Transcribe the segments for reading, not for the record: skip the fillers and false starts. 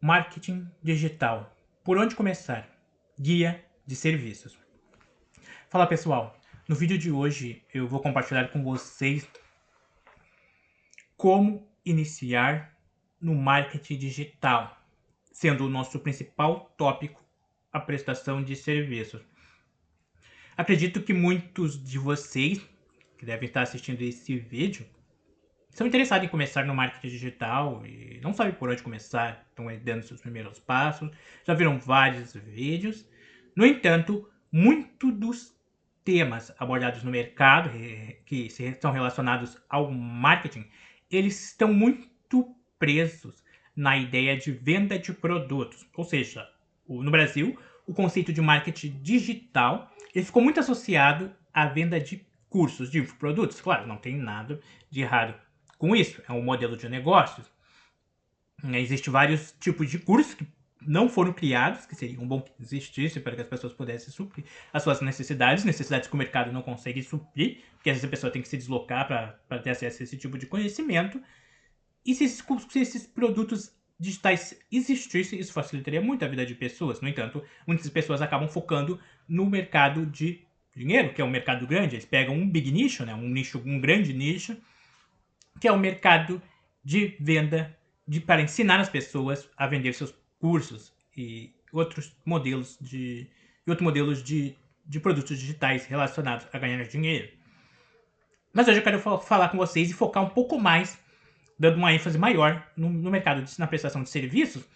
Marketing digital. Por onde começar? Guia de serviços. Fala pessoal, no vídeo de hoje eu vou compartilhar com vocês como iniciar no marketing digital, sendo o nosso principal tópico a prestação de serviços. Acredito que muitos de vocês que devem estar assistindo esse vídeo são interessados em começar no marketing digital e não sabem por onde começar, estão dando seus primeiros passos, já viram vários vídeos. No entanto, muitos dos temas abordados no mercado que são relacionados ao marketing, eles estão muito presos na ideia de venda de produtos. Ou seja, no Brasil, o conceito de marketing digital ele ficou muito associado à venda de cursos, de produtos. Claro, não tem nada de errado com isso, é um modelo de negócios. Existem vários tipos de cursos que não foram criados, que seriam bom que existissem para que as pessoas pudessem suprir as suas necessidades que o mercado não consegue suprir, porque às vezes a pessoa tem que se deslocar para ter acesso a esse tipo de conhecimento. E se esses produtos digitais existissem, isso facilitaria muito a vida de pessoas. No entanto, muitas pessoas acabam focando no mercado de dinheiro, que é um mercado grande. Eles pegam um big nicho, né, um grande nicho, que é o mercado de venda para ensinar as pessoas a vender seus cursos e outros modelos de produtos digitais relacionados a ganhar dinheiro. Mas hoje eu quero falar com vocês e focar um pouco mais, dando uma ênfase maior no mercado na prestação de serviços,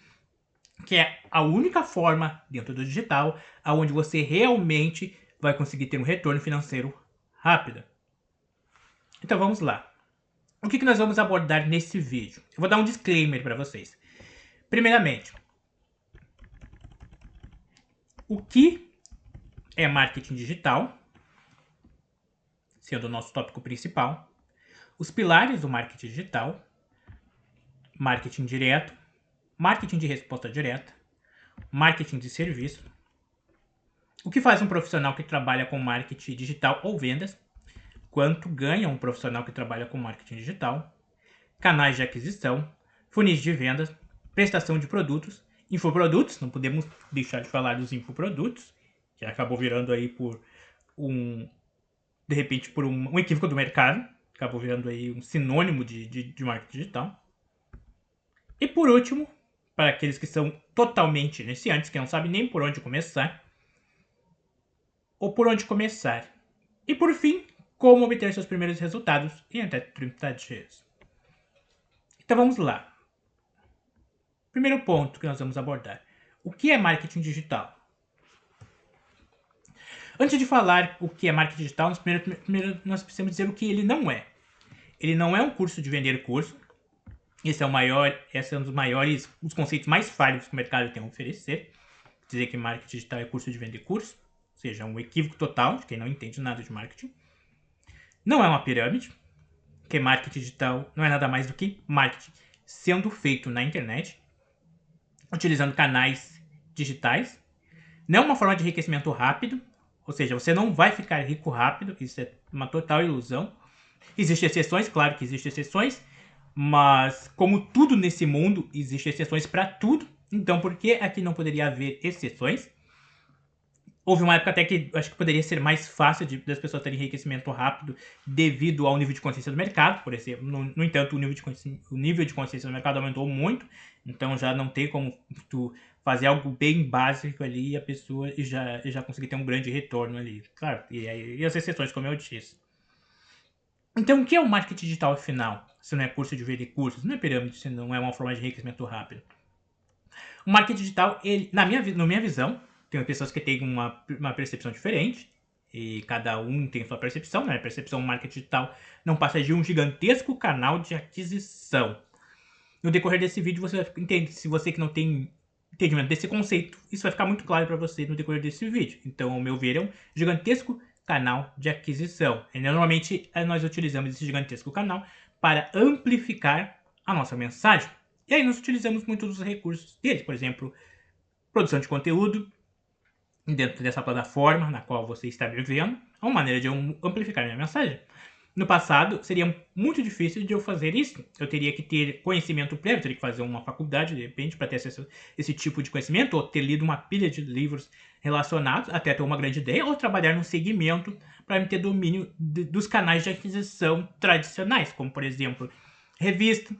que é a única forma dentro do digital onde você realmente vai conseguir ter um retorno financeiro rápido. Então vamos lá. O que nós vamos abordar nesse vídeo? Eu vou dar um disclaimer para vocês. Primeiramente, o que é marketing digital, sendo o nosso tópico principal, os pilares do marketing digital, marketing direto, marketing de resposta direta, marketing de serviço, o que faz um profissional que trabalha com marketing digital ou vendas, quanto ganha um profissional que trabalha com marketing digital, canais de aquisição, funis de vendas, prestação de produtos, infoprodutos, não podemos deixar de falar dos infoprodutos, que acabou virando aí por de repente por um equívoco do mercado, acabou virando aí um sinônimo de marketing digital. E por último, para aqueles que são totalmente iniciantes, que não sabem nem por onde começar, ou por onde começar. E por fim, como obter seus primeiros resultados em até 30 dias. Então vamos lá. Primeiro ponto que nós vamos abordar. O que é marketing digital? Antes de falar o que é marketing digital, primeiro nós precisamos dizer o que ele não é. Ele não é um curso de vender curso. Esse é um dos maiores, os conceitos mais falhos que o mercado tem a oferecer. Dizer que marketing digital é curso de vender curso. Ou seja, um equívoco total de quem não entende nada de marketing. Não é uma pirâmide. Porque marketing digital não é nada mais do que marketing sendo feito na internet, utilizando canais digitais. Não é uma forma de enriquecimento rápido, ou seja, você não vai ficar rico rápido, isso é uma total ilusão. Existem exceções, claro que existem exceções, mas como tudo nesse mundo, existem exceções para tudo, então por que aqui não poderia haver exceções? Houve uma época até que acho que poderia ser mais fácil das pessoas terem enriquecimento rápido devido ao nível de consciência do mercado, por exemplo. No entanto, o nível de consciência do mercado aumentou muito, então já não tem como tu fazer algo bem básico ali e a pessoa já conseguir ter um grande retorno ali. Claro, e as exceções, como eu disse. Então, o que é o marketing digital afinal? Se não é curso de vender cursos, não é pirâmide, se não é uma forma de enriquecimento rápido. O marketing digital, ele, na minha visão, tem pessoas que têm uma percepção diferente, e cada um tem sua percepção, né? A percepção marketing digital não passa de um gigantesco canal de aquisição. No decorrer desse vídeo você vai entender, se você que não tem entendimento desse conceito, isso vai ficar muito claro para você no decorrer desse vídeo. Então, ao meu ver, é um gigantesco canal de aquisição. E normalmente nós utilizamos esse gigantesco canal para amplificar a nossa mensagem. E aí nós utilizamos muitos dos recursos dele, por exemplo, produção de conteúdo dentro dessa plataforma na qual você está vivendo, é uma maneira de eu amplificar minha mensagem. No passado, seria muito difícil de eu fazer isso. Eu teria que ter conhecimento prévio, teria que fazer uma faculdade, de repente, para ter acesso a esse tipo de conhecimento, ou ter lido uma pilha de livros relacionados, até ter uma grande ideia, ou trabalhar num segmento para ter domínio dos canais de aquisição tradicionais, como, por exemplo, revista,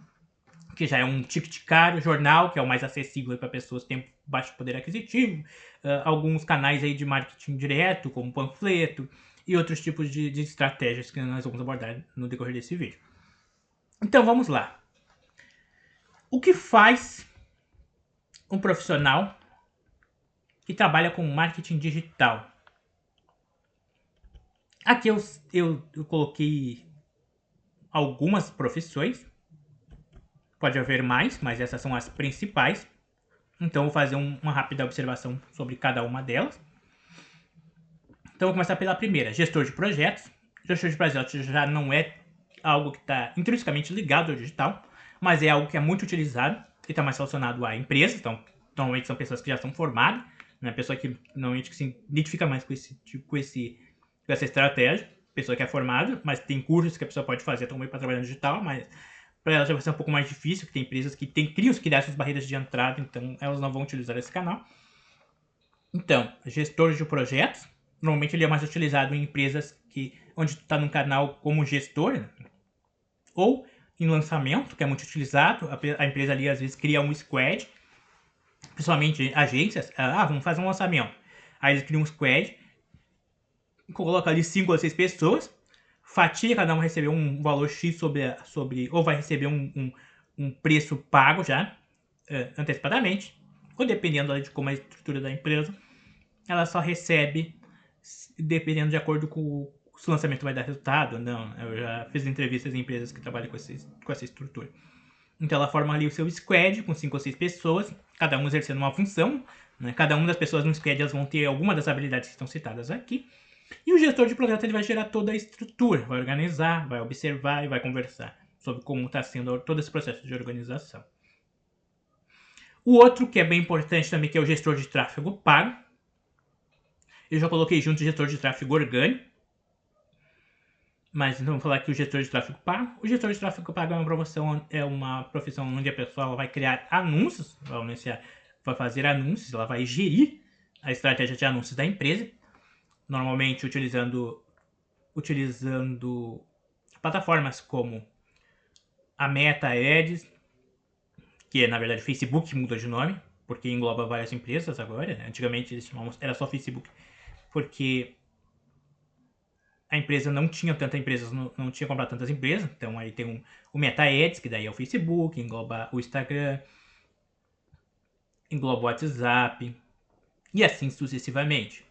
que já é um ticket caro, jornal, que é o mais acessível para pessoas que têm baixo poder aquisitivo, alguns canais aí de marketing direto, como panfleto, e outros tipos de estratégias que nós vamos abordar no decorrer desse vídeo. Então vamos lá. O que faz um profissional que trabalha com marketing digital? Aqui eu coloquei algumas profissões. Pode haver mais, mas essas são as principais. Então eu vou fazer uma rápida observação sobre cada uma delas. Então, vou começar pela primeira, gestor de projetos. Gestor de projetos já não é algo que está intrinsecamente ligado ao digital, mas é algo que é muito utilizado e está mais relacionado a empresas. Então, normalmente são pessoas que já são formadas, né? Pessoa que normalmente se identifica mais com essa estratégia. Pessoa que é formada, mas tem cursos que a pessoa pode fazer também para trabalhar no digital, mas para ela já vai ser um pouco mais difícil, porque tem empresas que criam essas barreiras de entrada, então elas não vão utilizar esse canal. Então, gestor de projetos. Normalmente ele é mais utilizado em empresas onde tu está num canal como gestor, né? Ou em lançamento, que é muito utilizado. A empresa ali às vezes cria um squad, principalmente agências. Vamos fazer um lançamento. Aí eles criam um squad, coloca ali 5 ou 6 pessoas, fatia, cada um vai receber um valor X ou vai receber um preço pago já, antecipadamente, ou dependendo de como é a estrutura da empresa, ela só recebe dependendo de acordo com se o lançamento vai dar resultado ou não. Eu já fiz entrevistas em empresas que trabalham com essa estrutura. Então ela forma ali o seu squad com 5 ou 6 pessoas, cada um exercendo uma função, né? Cada uma das pessoas no squad elas vão ter alguma das habilidades que estão citadas aqui. E o gestor de projeto ele vai gerar toda a estrutura, vai organizar, vai observar e vai conversar sobre como está sendo todo esse processo de organização. O outro que é bem importante também, que é o gestor de tráfego pago. Eu já coloquei junto o gestor de tráfego orgânico, mas vamos falar aqui o gestor de tráfego pago. O gestor de tráfego pago é uma profissão onde a pessoa vai criar anúncios, vai fazer anúncios, ela vai gerir a estratégia de anúncios da empresa, normalmente utilizando plataformas como a Meta Ads, que é na verdade Facebook, muda de nome, porque engloba várias empresas agora, né? Antigamente era só Facebook, porque a empresa não tinha tanta empresas, não tinha comprado tantas empresas, então aí tem o Meta Ads, que daí é o Facebook, engloba o Instagram, engloba o WhatsApp, e assim sucessivamente.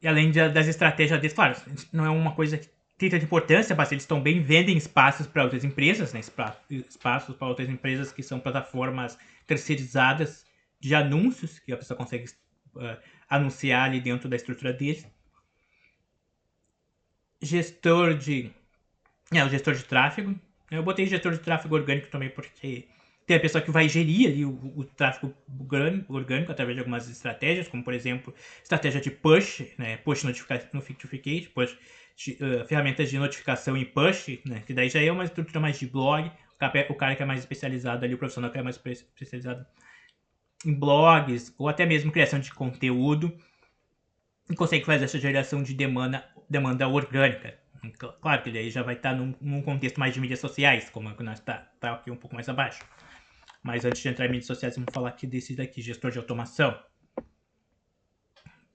E além das estratégias deles, claro, não é uma coisa que tem tanta importância, mas eles também vendem espaços para outras empresas, né? Espaços para outras empresas que são plataformas terceirizadas de anúncios, que a pessoa consegue anunciar ali dentro da estrutura deles. O gestor de tráfego. Eu botei gestor de tráfego orgânico também porque tem a pessoa que vai gerir ali o tráfego orgânico através de algumas estratégias, como por exemplo, estratégia de push, né? Push notification, push, ferramentas de notificação em push, né? Que daí já é uma estrutura mais de blog. O cara que é mais especializado ali, o profissional que é mais especializado em blogs, ou até mesmo criação de conteúdo, e consegue fazer essa geração de demanda orgânica. Claro que ele aí já vai estar num contexto mais de mídias sociais, como é que nós tá aqui um pouco mais abaixo. Mas antes de entrar em mídias sociais, vamos falar aqui desse daqui, gestor de automação.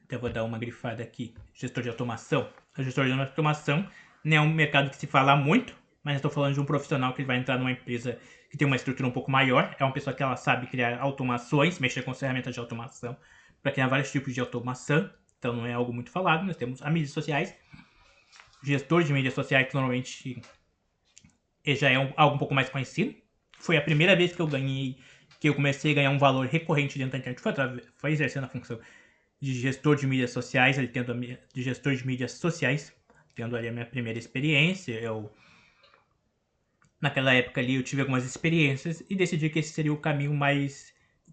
Então eu vou dar uma grifada aqui, gestor de automação. O gestor de automação não é um mercado que se fala muito, mas estou falando de um profissional que vai entrar numa empresa que tem uma estrutura um pouco maior. É uma pessoa que ela sabe criar automações, mexer com ferramentas de automação, para criar vários tipos de automação. Então não é algo muito falado. Nós temos as mídias sociais, gestor de mídias sociais, que normalmente já é algo um pouco mais conhecido. Foi a primeira vez que eu comecei a ganhar um valor recorrente dentro da internet, foi exercendo a função de gestor de mídias sociais, tendo ali a minha primeira experiência. Naquela época ali eu tive algumas experiências e decidi que esse seria o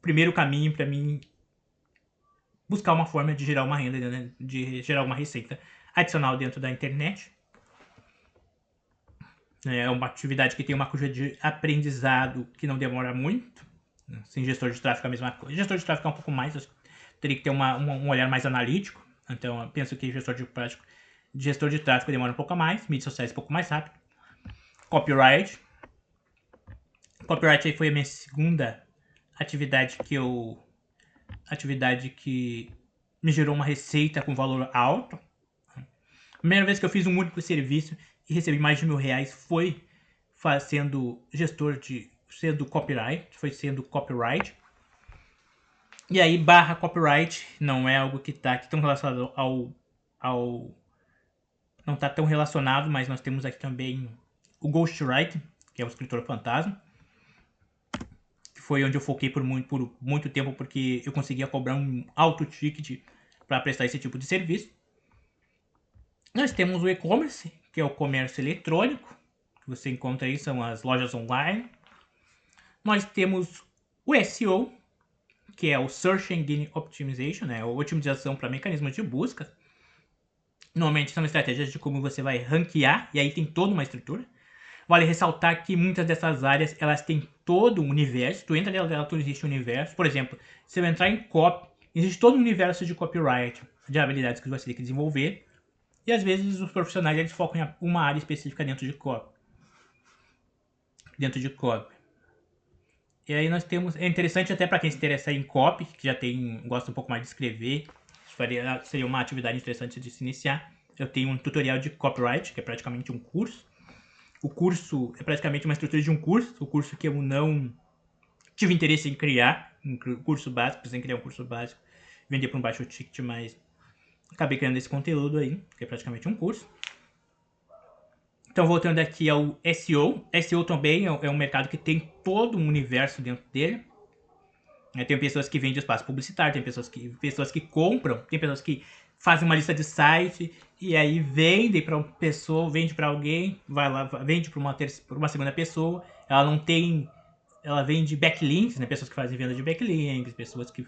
primeiro caminho para mim buscar uma forma de gerar uma renda, né? De gerar uma receita adicional dentro da internet. É uma atividade que tem uma curva de aprendizado que não demora muito. Sem gestor de tráfego é a mesma coisa. Gestor de tráfego é um pouco mais, teria que ter um olhar mais analítico. Então, eu penso que gestor de tráfego demora um pouco mais, mídias sociais um pouco mais rápido. Copyright. Copyright aí foi a minha segunda atividade que me gerou uma receita com valor alto. Primeira vez que eu fiz um único serviço e recebi mais de R$1.000 foi sendo copyright. E aí, copyright não é algo que está tão relacionado não está tão relacionado, mas nós temos aqui também o ghostwriting, que é o escritor fantasma, que foi onde eu foquei por muito tempo, porque eu conseguia cobrar um alto ticket para prestar esse tipo de serviço. Nós temos o e-commerce, que é o comércio eletrônico, que você encontra aí, são as lojas online. Nós temos o SEO, que é o Search Engine Optimization, né, a otimização para mecanismos de busca. Normalmente são estratégias de como você vai ranquear, e aí tem toda uma estrutura. Vale ressaltar que muitas dessas áreas, elas têm todo um universo. Tu entra nela, tu existe um universo. Por exemplo, se eu entrar em copy, existe todo um universo de copyright, de habilidades que você tem que desenvolver. E às vezes os profissionais, eles focam em uma área específica dentro de copy. E aí nós temos... É interessante até para quem se interessa em copy, que já gosta um pouco mais de escrever. Seria uma atividade interessante de se iniciar. Eu tenho um tutorial de copyright, que é praticamente um curso. O curso é praticamente uma estrutura de um curso. O curso que eu não tive interesse em criar. Um curso básico, precisei criar um curso básico. Vender por um baixo ticket, mas acabei criando esse conteúdo aí, que é praticamente um curso. Então, voltando aqui ao SEO. SEO também é um mercado que tem todo um universo dentro dele. Tem pessoas que vendem espaço publicitário, tem pessoas que compram, tem pessoas que fazem uma lista de site e aí vendem para uma pessoa, vende para alguém, vai lá, vende para uma segunda pessoa. Ela vende backlinks, né? Pessoas que fazem venda de backlinks, pessoas que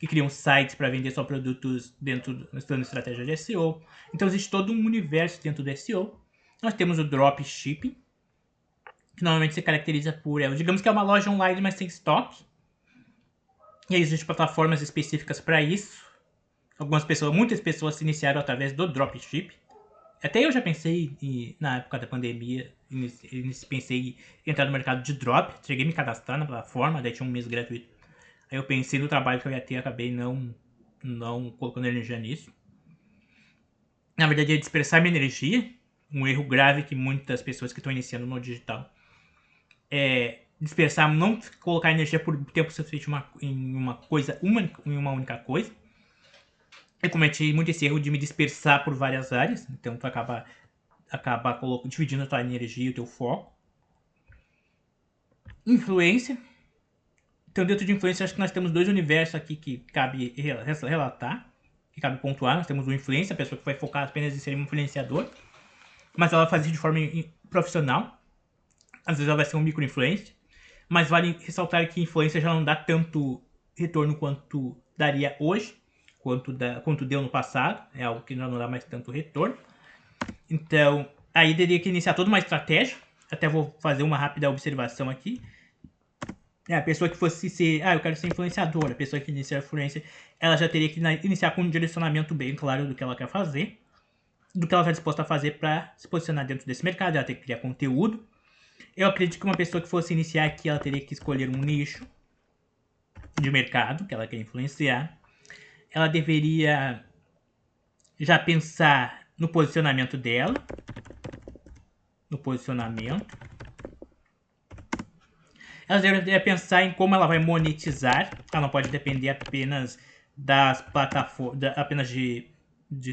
criam sites para vender só produtos dentro da estratégia de SEO. Então existe todo um universo dentro do SEO. Nós temos o dropshipping, que normalmente se caracteriza por, digamos que é uma loja online, mas sem estoque. E aí existem plataformas específicas para isso. Muitas pessoas se iniciaram através do dropship. Até eu já pensei, na época da pandemia, pensei em entrar no mercado de drop. Cheguei a me cadastrar na plataforma, daí tinha um mês gratuito. Aí eu pensei no trabalho que eu ia ter, acabei não colocando energia nisso. Na verdade, é dispersar minha energia. Um erro grave que muitas pessoas que estão iniciando no digital é dispersar, não colocar energia por tempo suficiente em uma única coisa. Eu cometi muito esse erro de me dispersar por várias áreas, então tu acaba dividindo a tua energia e o teu foco. Influência. Então, dentro de influência, acho que nós temos dois universos aqui que cabe relatar, que cabe pontuar. Nós temos o influência, a pessoa que vai focar apenas em ser um influenciador, mas ela faz isso de forma profissional. Às vezes ela vai ser um micro-influencer, mas vale ressaltar que influência já não dá tanto retorno quanto daria hoje, quanto deu no passado. É algo que não dá mais tanto retorno. Então, aí teria que iniciar toda uma estratégia. Até vou fazer uma rápida observação aqui. A pessoa que fosse ser... eu quero ser influenciadora. A pessoa que inicia a influência, ela já teria que iniciar com um direcionamento bem claro do que ela quer fazer, do que ela está disposta a fazer para se posicionar dentro desse mercado. Ela tem que criar conteúdo. Eu acredito que uma pessoa que fosse iniciar aqui, ela teria que escolher um nicho de mercado que ela quer influenciar. Ela deveria já pensar no posicionamento dela. Ela deveria pensar em como ela vai monetizar. Ela não pode depender apenas das plataformas, apenas de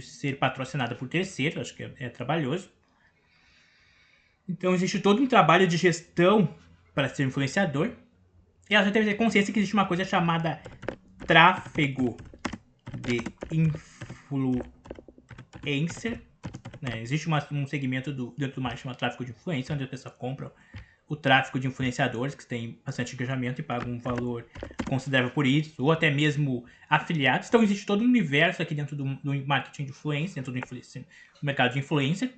ser patrocinada por terceiros. Acho que é trabalhoso. Então existe todo um trabalho de gestão para ser influenciador. E ela já deve ter consciência que existe uma coisa chamada tráfego de influencer. Né? Existe um segmento dentro do marketing chamado tráfego de influência, onde a pessoa compra o tráfego de influenciadores que têm bastante engajamento e pagam um valor considerável por isso, ou até mesmo afiliados. Então existe todo um universo aqui dentro do marketing de influência, dentro do mercado de influencer.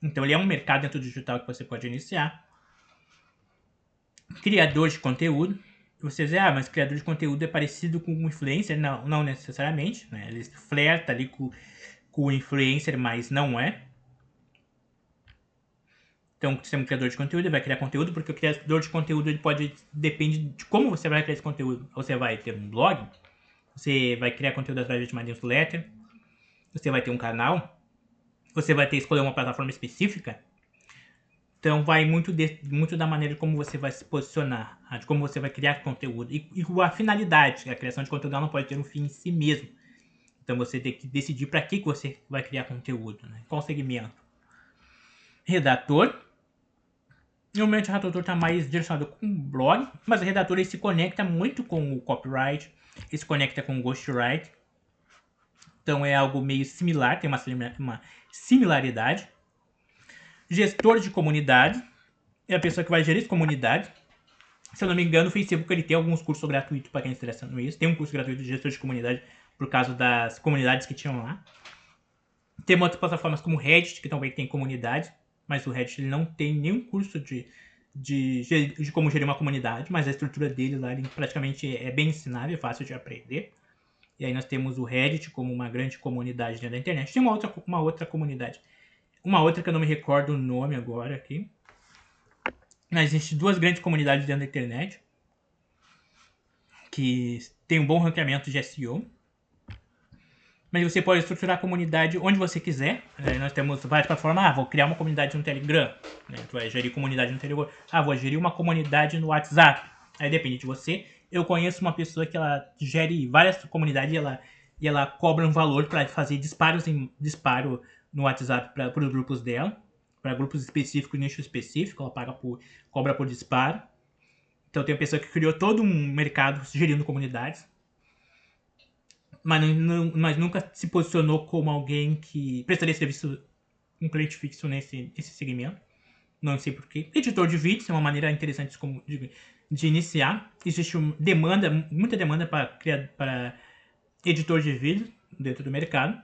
Então ele é um mercado dentro do digital que você pode iniciar. Criador de conteúdo. Você diz, mas criador de conteúdo é parecido com um influencer? Não, não necessariamente. Né? Ele flerta ali com o influencer, mas não é. Então, se é um criador de conteúdo, ele vai criar conteúdo, porque o criador de conteúdo ele depende de como você vai criar esse conteúdo. Você vai ter um blog, você vai criar conteúdo através de uma newsletter, você vai ter um canal, você vai ter que escolher uma plataforma específica. Então vai muito da maneira como você vai se posicionar, de como você vai criar conteúdo. E a finalidade, a criação de conteúdo não pode ter um fim em si mesmo. Então você tem que decidir para que você vai criar conteúdo, né? Qual segmento. Redator. Normalmente o redator está mais direcionado com o blog, mas o redator ele se conecta muito com o copyright, ele se conecta com o ghostwriting. Então é algo meio similar, tem uma similaridade. Gestor de comunidade é a pessoa que vai gerir comunidade. Se eu não me engano, o Facebook ele tem alguns cursos gratuitos para quem está interessado nisso. Tem um curso gratuito de gestor de comunidade por causa das comunidades que tinham lá. Tem outras plataformas como o Reddit, que também tem comunidade, mas o Reddit ele não tem nenhum curso de como gerir uma comunidade, mas a estrutura dele lá ele praticamente é bem ensinável, é fácil de aprender. E aí nós temos o Reddit como uma grande comunidade dentro da internet. Tem uma outra comunidade. Uma outra que eu não me recordo o nome agora aqui. Mas existem duas grandes comunidades dentro da internet que tem um bom ranqueamento de SEO. Mas você pode estruturar a comunidade onde você quiser. Nós temos várias plataformas. Vou criar uma comunidade no Telegram. Tu vai gerir comunidade no Telegram. Vou gerir uma comunidade no WhatsApp. Aí depende de você. Eu conheço uma pessoa que ela gere várias comunidades e ela cobra um valor para fazer disparo no WhatsApp para os grupos dela. Para grupos específicos, nicho específico. Ela cobra por disparo. Então tem uma pessoa que criou todo um mercado gerindo comunidades. Mas nunca se posicionou como alguém que prestaria serviço um cliente fixo nesse segmento. Não sei porquê. Editor de vídeos é uma maneira interessante de iniciar. Existe muita demanda para editor de vídeo dentro do mercado.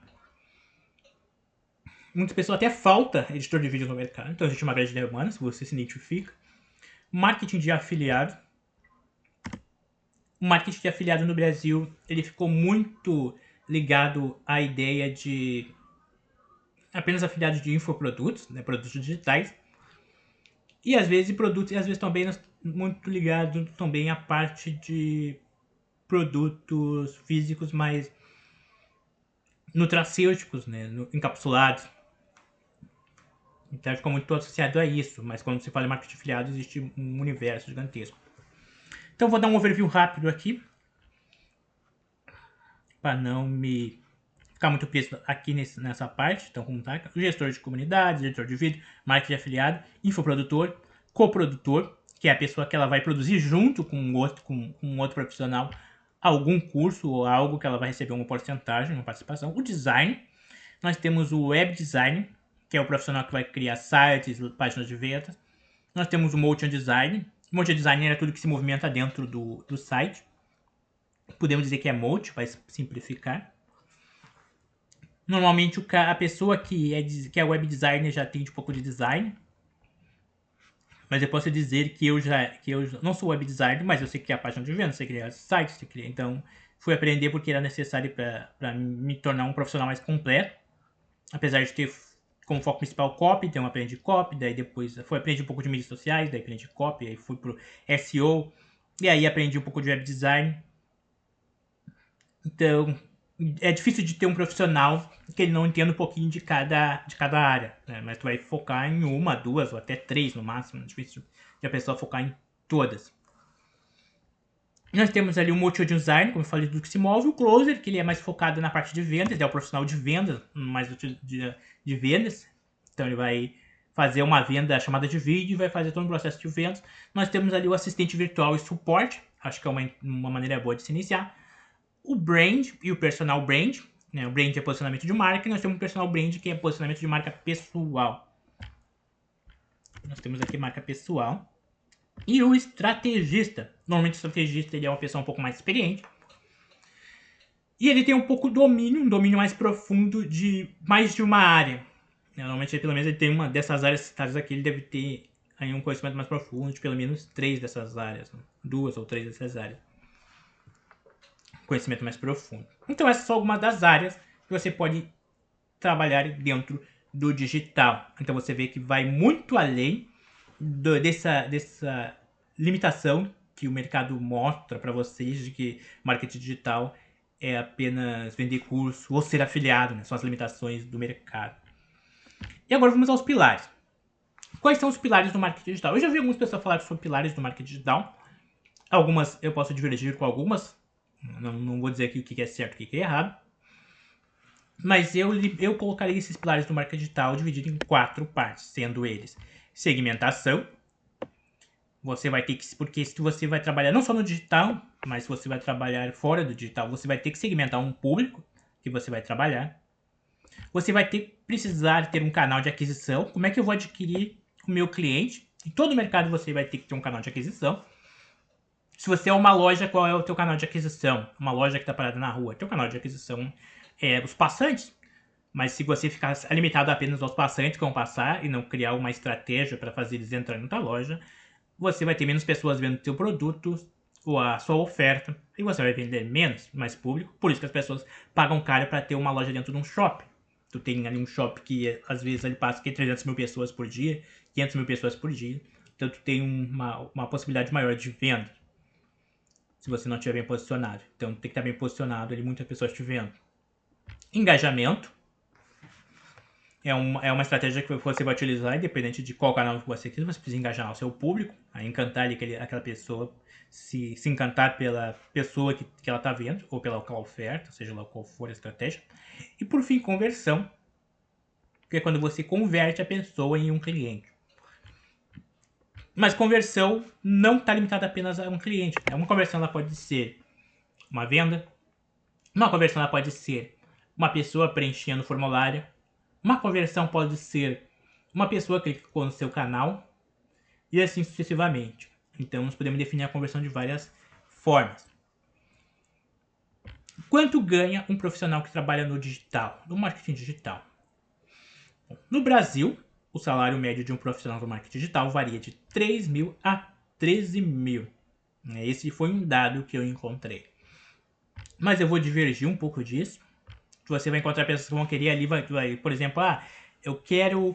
Muitas pessoas até falta editor de vídeo no mercado. Então existe uma grande demanda, se você se identifica. Marketing de afiliado. O marketing de afiliado no Brasil, ele ficou muito ligado à ideia de apenas afiliados de infoprodutos, né, produtos digitais. E às vezes também muito ligado também à parte de produtos físicos mais nutracêuticos, né, encapsulados. Então ficou muito associado a isso, mas quando se fala em marketing de afiliado existe um universo gigantesco. Então vou dar um overview rápido aqui, para não me ficar muito preso aqui nessa parte. Então, como tá? O gestor de comunidade, gestor de vídeo, marketing de afiliado, infoprodutor, coprodutor, que é a pessoa que ela vai produzir junto com um outro profissional algum curso ou algo que ela vai receber uma porcentagem, uma participação. O design, nós temos o web design, que é o profissional que vai criar sites, páginas de vendas. Nós temos o motion design. Motion design é tudo que se movimenta dentro do site. Podemos dizer que é motion, vai simplificar. Normalmente a pessoa que é web designer já tem um pouco de design. Mas eu posso dizer que eu não sou web designer, mas eu sei criar página de venda, sei criar sites, sei criar. Então fui aprender porque era necessário para me tornar um profissional mais completo. Apesar de ter como foco principal copy, então eu aprendi copy, daí depois aprendi um pouco de mídias sociais, daí aprendi copy, aí fui pro SEO, e aí aprendi um pouco de web design. Então, é difícil de ter um profissional que ele não entenda um pouquinho de cada área, né? Mas tu vai focar em uma, duas ou até três no máximo. É difícil de a pessoa focar em todas. Nós temos ali o motion design, como eu falei, do que se move. O closer, que ele é mais focado na parte de vendas, ele é o profissional de vendas, mais de vendas. Então ele vai fazer uma venda chamada de vídeo e vai fazer todo o processo de vendas. Nós temos ali o assistente virtual e suporte, acho que é uma maneira boa de se iniciar. O brand e o personal brand, né? O brand é posicionamento de marca, e nós temos o personal brand, que é posicionamento de marca pessoal. Nós temos aqui marca pessoal. E o estrategista. Normalmente o estrategista ele é uma pessoa um pouco mais experiente. E ele tem um pouco um domínio mais profundo de mais de uma área. Normalmente, pelo menos, ele tem uma dessas áreas citadas aqui, ele deve ter aí um conhecimento mais profundo de pelo menos 3 dessas áreas, né? 2 ou 3 dessas áreas. Conhecimento mais profundo. Então, essas são algumas das áreas que você pode trabalhar dentro do digital. Então, você vê que vai muito além dessa limitação que o mercado mostra para vocês de que marketing digital é apenas vender curso ou ser afiliado, né? São as limitações do mercado. E agora vamos aos pilares. Quais são os pilares do marketing digital? Eu já vi algumas pessoas falar sobre pilares do marketing digital. Algumas eu posso divergir com algumas. Não vou dizer aqui o que é certo e o que é errado. Mas eu colocaria esses pilares do marketing digital dividido em 4 partes, sendo eles segmentação. Você vai ter que, porque se você vai trabalhar não só no digital, mas se você vai trabalhar fora do digital, você vai ter que segmentar um público que você vai trabalhar. Você vai precisar ter um canal de aquisição. Como é que eu vou adquirir o meu cliente? Em todo mercado você vai ter que ter um canal de aquisição. Se você é uma loja, qual é o teu canal de aquisição? Uma loja que está parada na rua. Teu canal de aquisição é os passantes. Mas se você ficar limitado apenas aos passantes que vão passar e não criar uma estratégia para fazer eles entrarem na tua loja, você vai ter menos pessoas vendo o teu produto ou a sua oferta e você vai vender menos, mais público. Por isso que as pessoas pagam caro para ter uma loja dentro de um shopping. Tu tem ali um shopping que às vezes ele passa 300 mil pessoas por dia, 500 mil pessoas por dia. Então tu tem uma possibilidade maior de venda se você não estiver bem posicionado. Então tem que estar bem posicionado ali, muitas pessoas te vendo. Engajamento é uma estratégia que você vai utilizar, independente de qual canal você quiser. Você precisa engajar o seu público, a encantar ali aquela pessoa, se encantar pela pessoa que ela está vendo, ou pela oferta, seja lá qual for a estratégia. E por fim, conversão, que é quando você converte a pessoa em um cliente. Mas conversão não está limitada apenas a um cliente. Uma conversão ela pode ser uma venda, uma conversão ela pode ser uma pessoa preenchendo o formulário, uma conversão pode ser uma pessoa que clicou no seu canal e assim sucessivamente. Então nós podemos definir a conversão de várias formas. Quanto ganha um profissional que trabalha no digital, no marketing digital? No Brasil, o salário médio de um profissional do marketing digital varia de 3 mil a 13 mil. Esse foi um dado que eu encontrei. Mas eu vou divergir um pouco disso. Você vai encontrar pessoas que vão querer ali, por exemplo, eu quero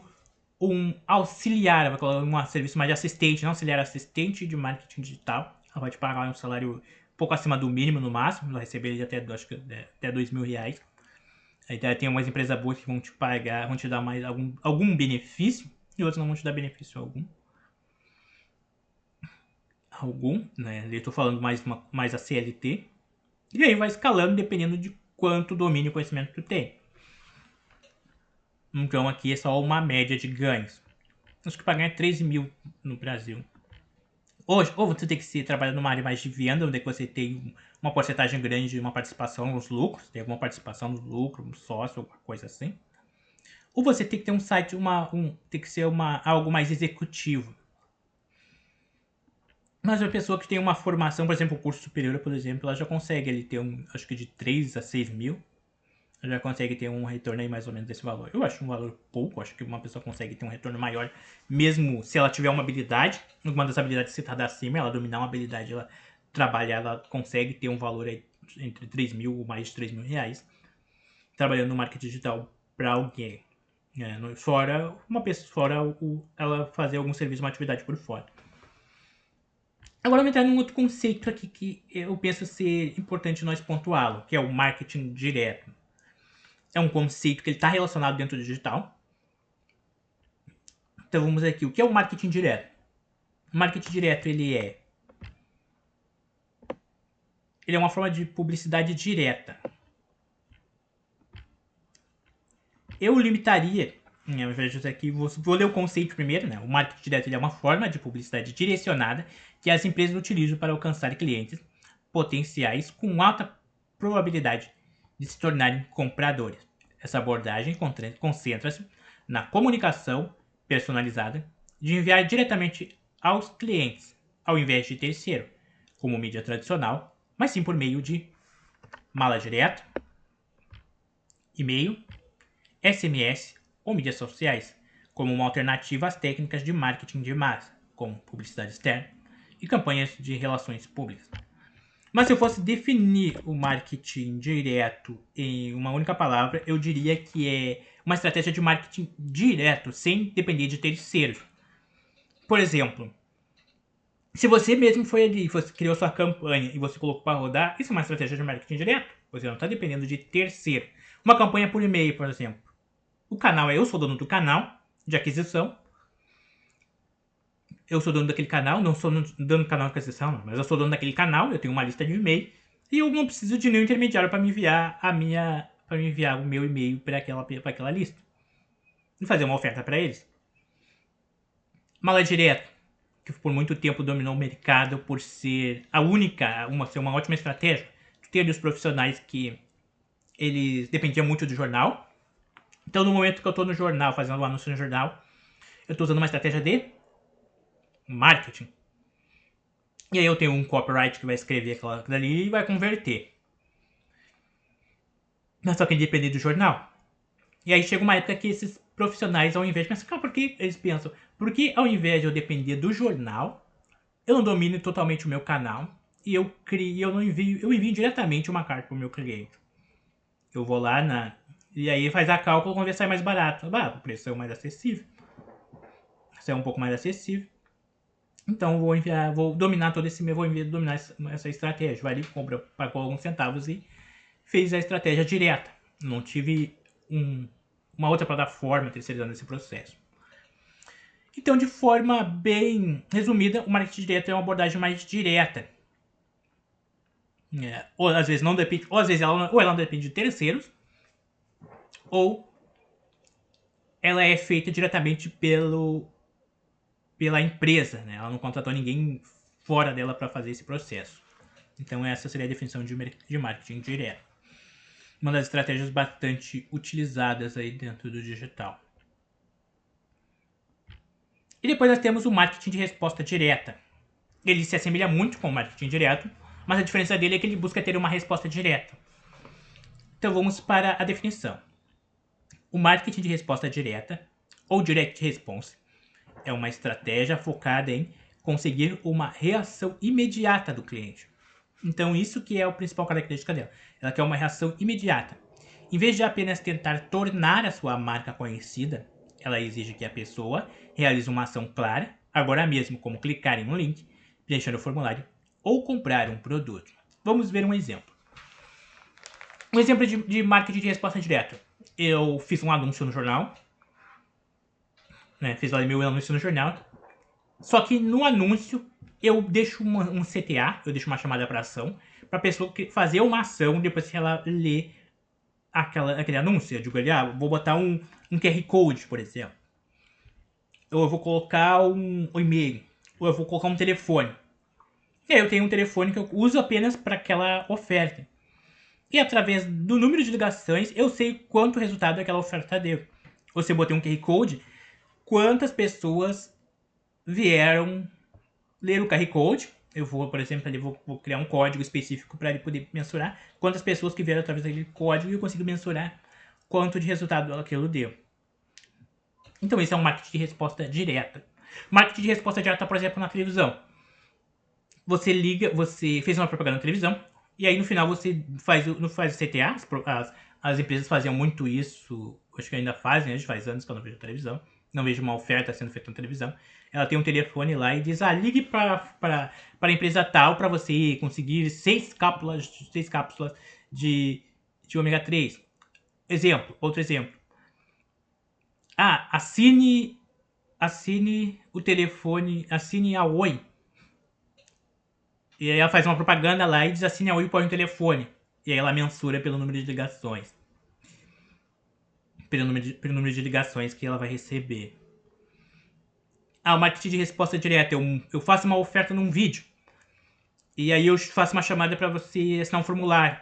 um auxiliar, vai colocar um serviço mais de assistente, não auxiliar, assistente de marketing digital. Ela vai te pagar um salário um pouco acima do mínimo no máximo, vai receber até 2 mil reais. Aí tem umas empresas boas que vão te pagar, vão te dar mais algum benefício, e outras não vão te dar benefício algum. Né? Eu tô falando mais a CLT. E aí vai escalando dependendo de quanto domínio e conhecimento tu tem. Então aqui é só uma média de ganhos. Acho que para ganhar 13 mil no Brasil. Hoje, ou você tem que trabalhar numa área mais de venda, onde você tem uma porcentagem grande de uma participação nos lucros, tem alguma participação no lucro, um sócio, alguma coisa assim. Ou você tem que ter um site, tem que ser algo mais executivo. Mas a pessoa que tem uma formação, por exemplo, o curso superior, por exemplo, ela já consegue ele ter acho que de 3 a 6 mil. Ela já consegue ter um retorno aí mais ou menos desse valor. Eu acho um valor pouco, acho que uma pessoa consegue ter um retorno maior, mesmo se ela tiver uma habilidade, uma das habilidades citadas acima, ela dominar uma habilidade, ela trabalhar, ela consegue ter um valor aí entre 3 mil ou mais de 3 mil reais, trabalhando no marketing digital para alguém. Fora ela fazer algum serviço, uma atividade por fora. Agora vamos entrar num outro conceito aqui que eu penso ser importante nós pontuá-lo, que é o marketing direto. É um conceito que ele está relacionado dentro do digital. Então vamos aqui, o que é o marketing direto? O marketing direto ele é uma forma de publicidade direta. Eu limitaria, ao invés de aqui, vou ler o conceito primeiro, né? O marketing direto ele é uma forma de publicidade direcionada que as empresas utilizam para alcançar clientes potenciais com alta probabilidade de se tornarem compradores. Essa abordagem concentra-se na comunicação personalizada de enviar diretamente aos clientes, ao invés de terceiro, como mídia tradicional, mas sim por meio de mala direta, e-mail, SMS ou mídias sociais, como uma alternativa às técnicas de marketing de massa, como publicidade externa e campanhas de relações públicas. Mas se eu fosse definir o marketing direto em uma única palavra, eu diria que é uma estratégia de marketing direto, sem depender de terceiros. Por exemplo, se você mesmo foi ali, você criou sua campanha e você colocou para rodar, isso é uma estratégia de marketing direto. Você não está dependendo de terceiro. Uma campanha por e-mail, por exemplo. O canal eu sou dono do canal de aquisição. Eu sou dono daquele canal, não sou dono do canal de aquisição, não, mas eu sou dono daquele canal, eu tenho uma lista de e-mail e eu não preciso de nenhum intermediário para me enviar o meu e-mail para aquela lista e fazer uma oferta para eles. Mala direta, que por muito tempo dominou o mercado por ser ser uma ótima estratégia. Tem ali os profissionais que eles dependiam muito do jornal. Então, no momento que eu estou no jornal, fazendo um anúncio no jornal, eu estou usando uma estratégia de marketing. E aí eu tenho um copyright que vai escrever aquilo dali e vai converter. Mas só que depender do jornal. E aí chega uma época que esses profissionais, ao invés de pensar, por que eles pensam? Porque ao invés de eu depender do jornal, eu não domino totalmente o meu canal e eu envio diretamente uma carta pro meu cliente. Eu vou lá e aí faz a cálculo quando vai sair mais barato. O preço é mais acessível. Isso é um pouco mais acessível. Então vou dominar todo esse vou dominar essa estratégia. Vai ali, pagou alguns centavos e fez a estratégia direta. Não tive uma outra plataforma terceirizando esse processo. Então, de forma bem resumida, o marketing direto é uma abordagem mais direta. Ou às vezes não depende, ou às vezes ela não depende de terceiros, ou ela é feita diretamente pela empresa, né? Ela não contratou ninguém fora dela para fazer esse processo. Então essa seria a definição de marketing direto. Uma das estratégias bastante utilizadas aí dentro do digital. E depois nós temos o marketing de resposta direta. Ele se assemelha muito com o marketing direto, mas a diferença dele é que ele busca ter uma resposta direta. Então vamos para a definição. O marketing de resposta direta, ou direct response, é uma estratégia focada em conseguir uma reação imediata do cliente. Então isso que é a principal característica dela. Ela quer uma reação imediata. Em vez de apenas tentar tornar a sua marca conhecida, ela exige que a pessoa realize uma ação clara, agora mesmo, como clicar em um link, preencher o formulário ou comprar um produto. Vamos ver um exemplo. Um exemplo de marketing de resposta direta. Eu fiz um anúncio no jornal, fiz lá meu anúncio no jornal, só que no anúncio eu deixo um CTA, eu deixo uma chamada para ação, para a pessoa fazer uma ação depois que ela lê aquele anúncio. Eu digo ali, vou botar um QR Code, por exemplo. Ou eu vou colocar um e-mail. Ou eu vou colocar um telefone. E aí eu tenho um telefone que eu uso apenas para aquela oferta. E através do número de ligações, eu sei quanto resultado aquela oferta deu. Ou se eu botei um QR Code, quantas pessoas vieram ler o QR Code. Eu vou, por exemplo, ali vou criar um código específico para ele poder mensurar quantas pessoas que vieram através daquele código e eu consigo mensurar quanto de resultado aquilo deu. Então esse é um marketing de resposta direta. Marketing de resposta direta, por exemplo, na televisão. Você fez uma propaganda na televisão e aí no final você faz o CTA. As empresas faziam muito isso, acho que ainda fazem, faz anos que eu não vejo televisão. Não vejo uma oferta sendo feita na televisão. Ela tem um telefone lá e diz, ligue para a empresa tal para você conseguir 6 cápsulas de ômega 3. Outro exemplo. Assine o telefone, assine a Oi. E aí ela faz uma propaganda lá e diz, assine a Oi e põe um telefone. E aí ela mensura pelo número de ligações. Pelo número de ligações que ela vai receber. O marketing de resposta direta. Eu faço uma oferta num vídeo. E aí eu faço uma chamada para você assinar um formulário.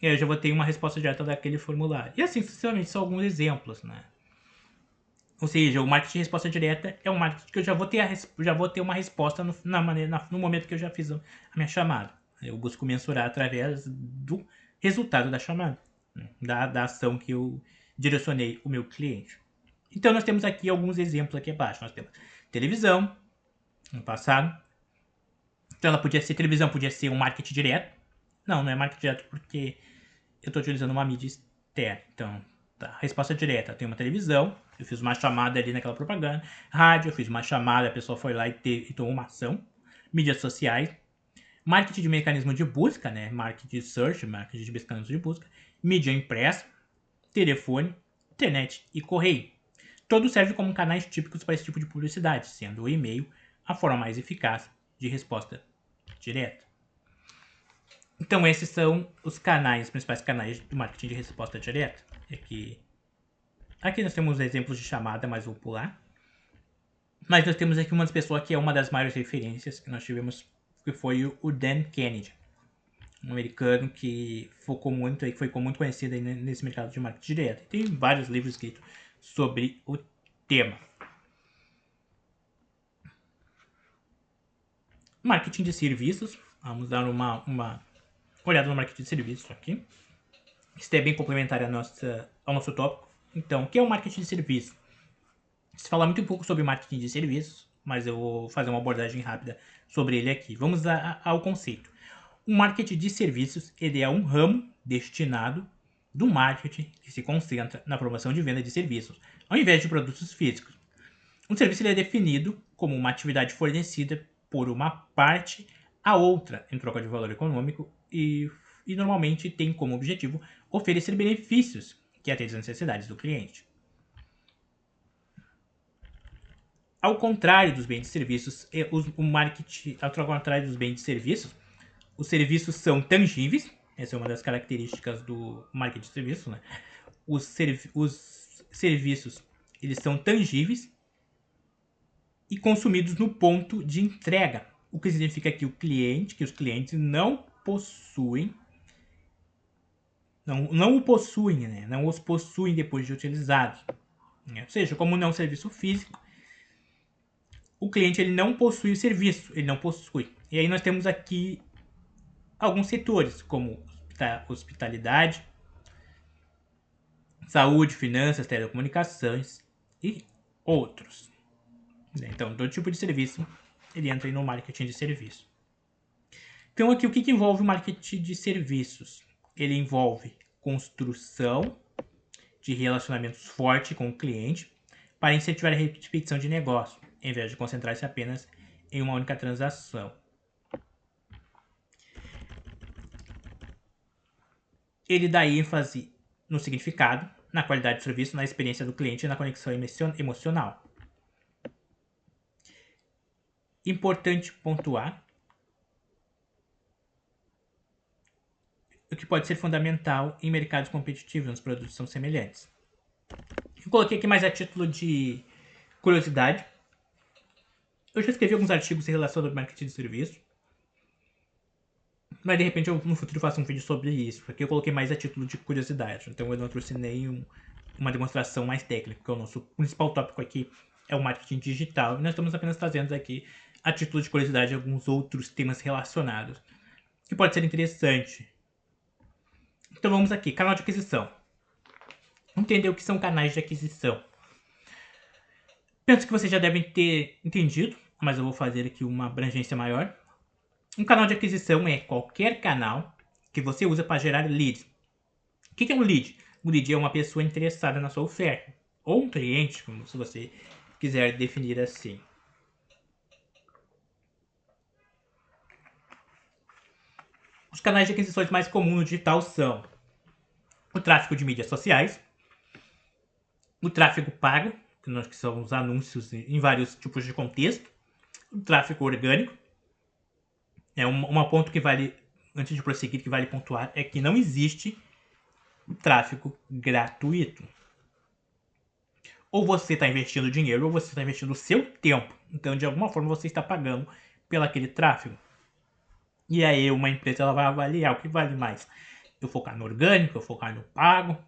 E aí eu já vou ter uma resposta direta daquele formulário. E assim, sucessivamente, são alguns exemplos, né? Ou seja, o marketing de resposta direta é um marketing que eu já vou ter uma resposta no momento que eu já fiz a minha chamada. Eu busco mensurar através do resultado da chamada, da ação que eu direcionei o meu cliente. Então nós temos aqui alguns exemplos aqui abaixo. Nós temos televisão, no passado. Então ela podia ser televisão, podia ser um marketing direto. Não é marketing direto porque eu estou utilizando uma mídia externa. Então, tá. Resposta direta. Eu tenho uma televisão, eu fiz uma chamada ali naquela propaganda. Rádio, eu fiz uma chamada, a pessoa foi lá e tomou uma ação. Mídias sociais. Marketing de mecanismo de busca, né? Marketing de search, marketing de mecanismo de busca. Mídia impressa, telefone, internet e correio. Todos servem como canais típicos para esse tipo de publicidade, sendo o e-mail a forma mais eficaz de resposta direta. Então esses são os principais canais do marketing de resposta direta. Aqui nós temos exemplos de chamada, mas vou pular. Mas nós temos aqui uma pessoa que é uma das maiores referências que nós tivemos, que foi o Dan Kennedy, um americano que focou muito e foi muito conhecido aí nesse mercado de marketing direto. Tem vários livros escritos sobre o tema. Marketing de serviços. Vamos dar uma olhada no marketing de serviços aqui. Isso é bem complementar ao nosso tópico. Então, o que é o marketing de serviços? Se fala muito pouco sobre marketing de serviços, mas eu vou fazer uma abordagem rápida sobre ele aqui. Vamos ao conceito. O marketing de serviços ele é um ramo destinado do marketing que se concentra na promoção de venda de serviços, ao invés de produtos físicos. Um serviço ele é definido como uma atividade fornecida por uma parte a outra em troca de valor econômico e normalmente tem como objetivo oferecer benefícios que atendem às necessidades do cliente. Ao contrário dos bens e serviços, o marketing, ao contrário dos bens e serviços, os serviços são tangíveis. Essa é uma das características do marketing de serviços, né? Os serviços eles são tangíveis e consumidos no ponto de entrega, o que significa que os clientes não possuem, não o possuem, né? Não os possuem depois de utilizados. Ou seja, como não é um serviço físico, o cliente ele não possui o serviço, ele não possui. E aí nós temos aqui alguns setores, como hospitalidade, saúde, finanças, telecomunicações e outros. Então, todo tipo de serviço, ele entra aí no marketing de serviço. Então, aqui, o que envolve o marketing de serviços? Ele envolve construção de relacionamentos fortes com o cliente para incentivar a repetição de negócio, em vez de concentrar-se apenas em uma única transação. Ele dá ênfase no significado, na qualidade do serviço, na experiência do cliente e na conexão emocional. Importante pontuar o que pode ser fundamental em mercados competitivos, onde os produtos são semelhantes. Eu coloquei aqui mais a título de curiosidade. Eu já escrevi alguns artigos em relação ao marketing de serviço, mas de repente eu no futuro faço um vídeo sobre isso, porque eu coloquei mais a título de curiosidade. Então eu não trouxe nem uma demonstração mais técnica, porque o nosso principal tópico aqui é o marketing digital, e nós estamos apenas trazendo aqui a título de curiosidade alguns outros temas relacionados, que pode ser interessante. Então vamos aqui, canal de aquisição. Entender o que são canais de aquisição. Penso que vocês já devem ter entendido, mas eu vou fazer aqui uma abrangência maior. Um canal de aquisição é qualquer canal que você usa para gerar leads. O que é um lead? Um lead é uma pessoa interessada na sua oferta, ou um cliente, como se você quiser definir assim. Os canais de aquisições mais comuns no digital são o tráfego de mídias sociais, o tráfego pago, que são os anúncios em vários tipos de contexto, o tráfego orgânico. Um ponto que vale, antes de prosseguir, que vale pontuar, é que não existe tráfego gratuito. Ou você está investindo dinheiro, ou você está investindo o seu tempo. Então, de alguma forma, você está pagando pelo aquele tráfego. E aí, uma empresa ela vai avaliar o que vale mais. Eu focar no orgânico, eu focar no pago.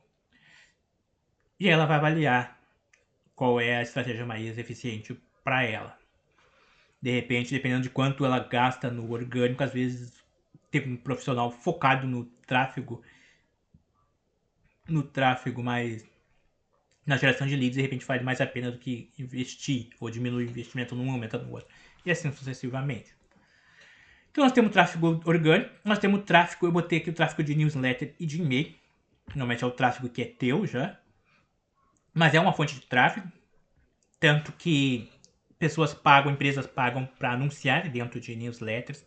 E ela vai avaliar qual é a estratégia mais eficiente para ela. De repente, dependendo de quanto ela gasta no orgânico, às vezes ter um profissional focado no tráfego mais na geração de leads, de repente vale mais a pena do que investir, ou diminuir o investimento num, aumenta no outro, e assim sucessivamente. Então nós temos tráfego orgânico, nós temos tráfego, eu botei aqui o tráfego de newsletter e de e-mail, normalmente é o tráfego que é teu já, mas é uma fonte de tráfego, tanto que pessoas pagam, empresas pagam para anunciar dentro de newsletters.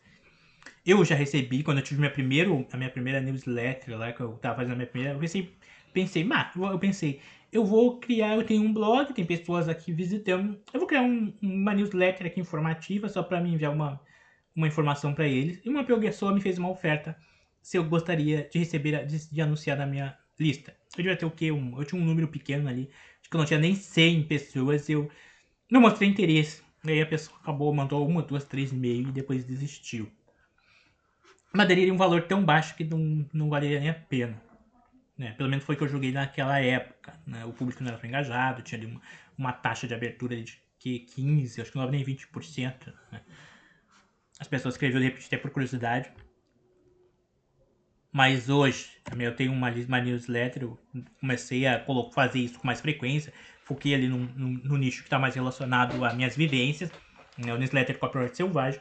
Eu já recebi, quando eu tive a minha primeira newsletter lá, que eu tava fazendo a minha primeira, eu pensei, eu vou criar, eu tenho um blog, tem pessoas aqui visitando, eu vou criar uma newsletter aqui informativa, só para me enviar uma informação para eles. E uma pessoa me fez uma oferta se eu gostaria de receber, de anunciar na minha lista. Eu devia ter o quê? Eu tinha um número pequeno ali, acho que eu não tinha nem 100 pessoas, eu não mostrei interesse. Aí a pessoa acabou, mandou 1, 2, 3 e-mails e depois desistiu. Mas daria um valor tão baixo que não valeria nem a pena. Né? Pelo menos foi o que eu joguei naquela época. Né? O público não era tão engajado, tinha ali uma taxa de abertura de 15%, acho que não era nem 20%. Né? As pessoas escreviam de repente até por curiosidade. Mas hoje, eu tenho uma newsletter, eu comecei a fazer isso com mais frequência. Foquei ali no nicho que está mais relacionado às minhas vivências. Né? O newsletter Copyright Selvagem.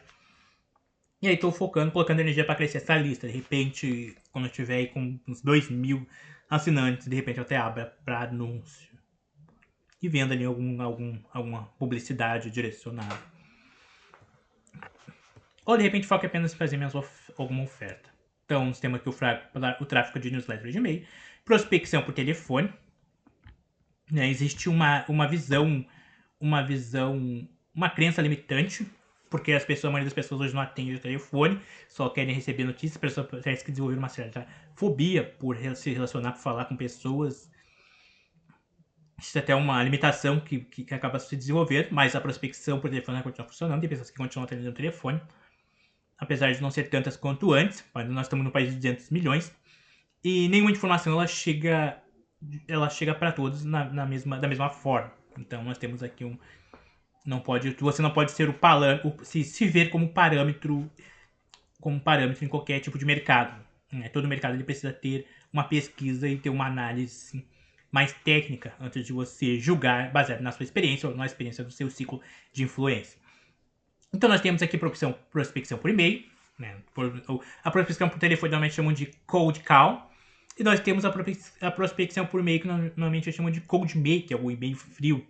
E aí tô focando, colocando energia para crescer essa lista. De repente, quando eu tiver aí com uns 2.000 assinantes, de repente eu até abra para anúncio. E venda ali alguma publicidade direcionada. Ou de repente foca apenas em fazer alguma oferta. Então, nós temos aqui o tráfego de newsletter de e-mail, prospecção por telefone. Né? Existe uma visão, uma crença limitante, porque a maioria das pessoas hoje não atendem o telefone, só querem receber notícias, pessoas parecem que desenvolveram uma certa fobia por se relacionar, por falar com pessoas. Isso é até uma limitação que acaba se desenvolvendo, mas a prospecção por telefone continua funcionando, tem pessoas que continuam atendendo o telefone, apesar de não ser tantas quanto antes, mas nós estamos no país de 200 milhões, e nenhuma informação ela chega para todos da mesma forma. Então nós temos aqui você não pode ser se ver como parâmetro em qualquer tipo de mercado. Né? Todo mercado ele precisa ter uma pesquisa e ter uma análise mais técnica antes de você julgar baseado na sua experiência ou na experiência do seu ciclo de influência. Então nós temos aqui prospecção por e-mail, né? A prospecção por telefone normalmente chamam de cold call, e nós temos a prospecção por e-mail que normalmente chamam de cold mail, que é o e-mail frio.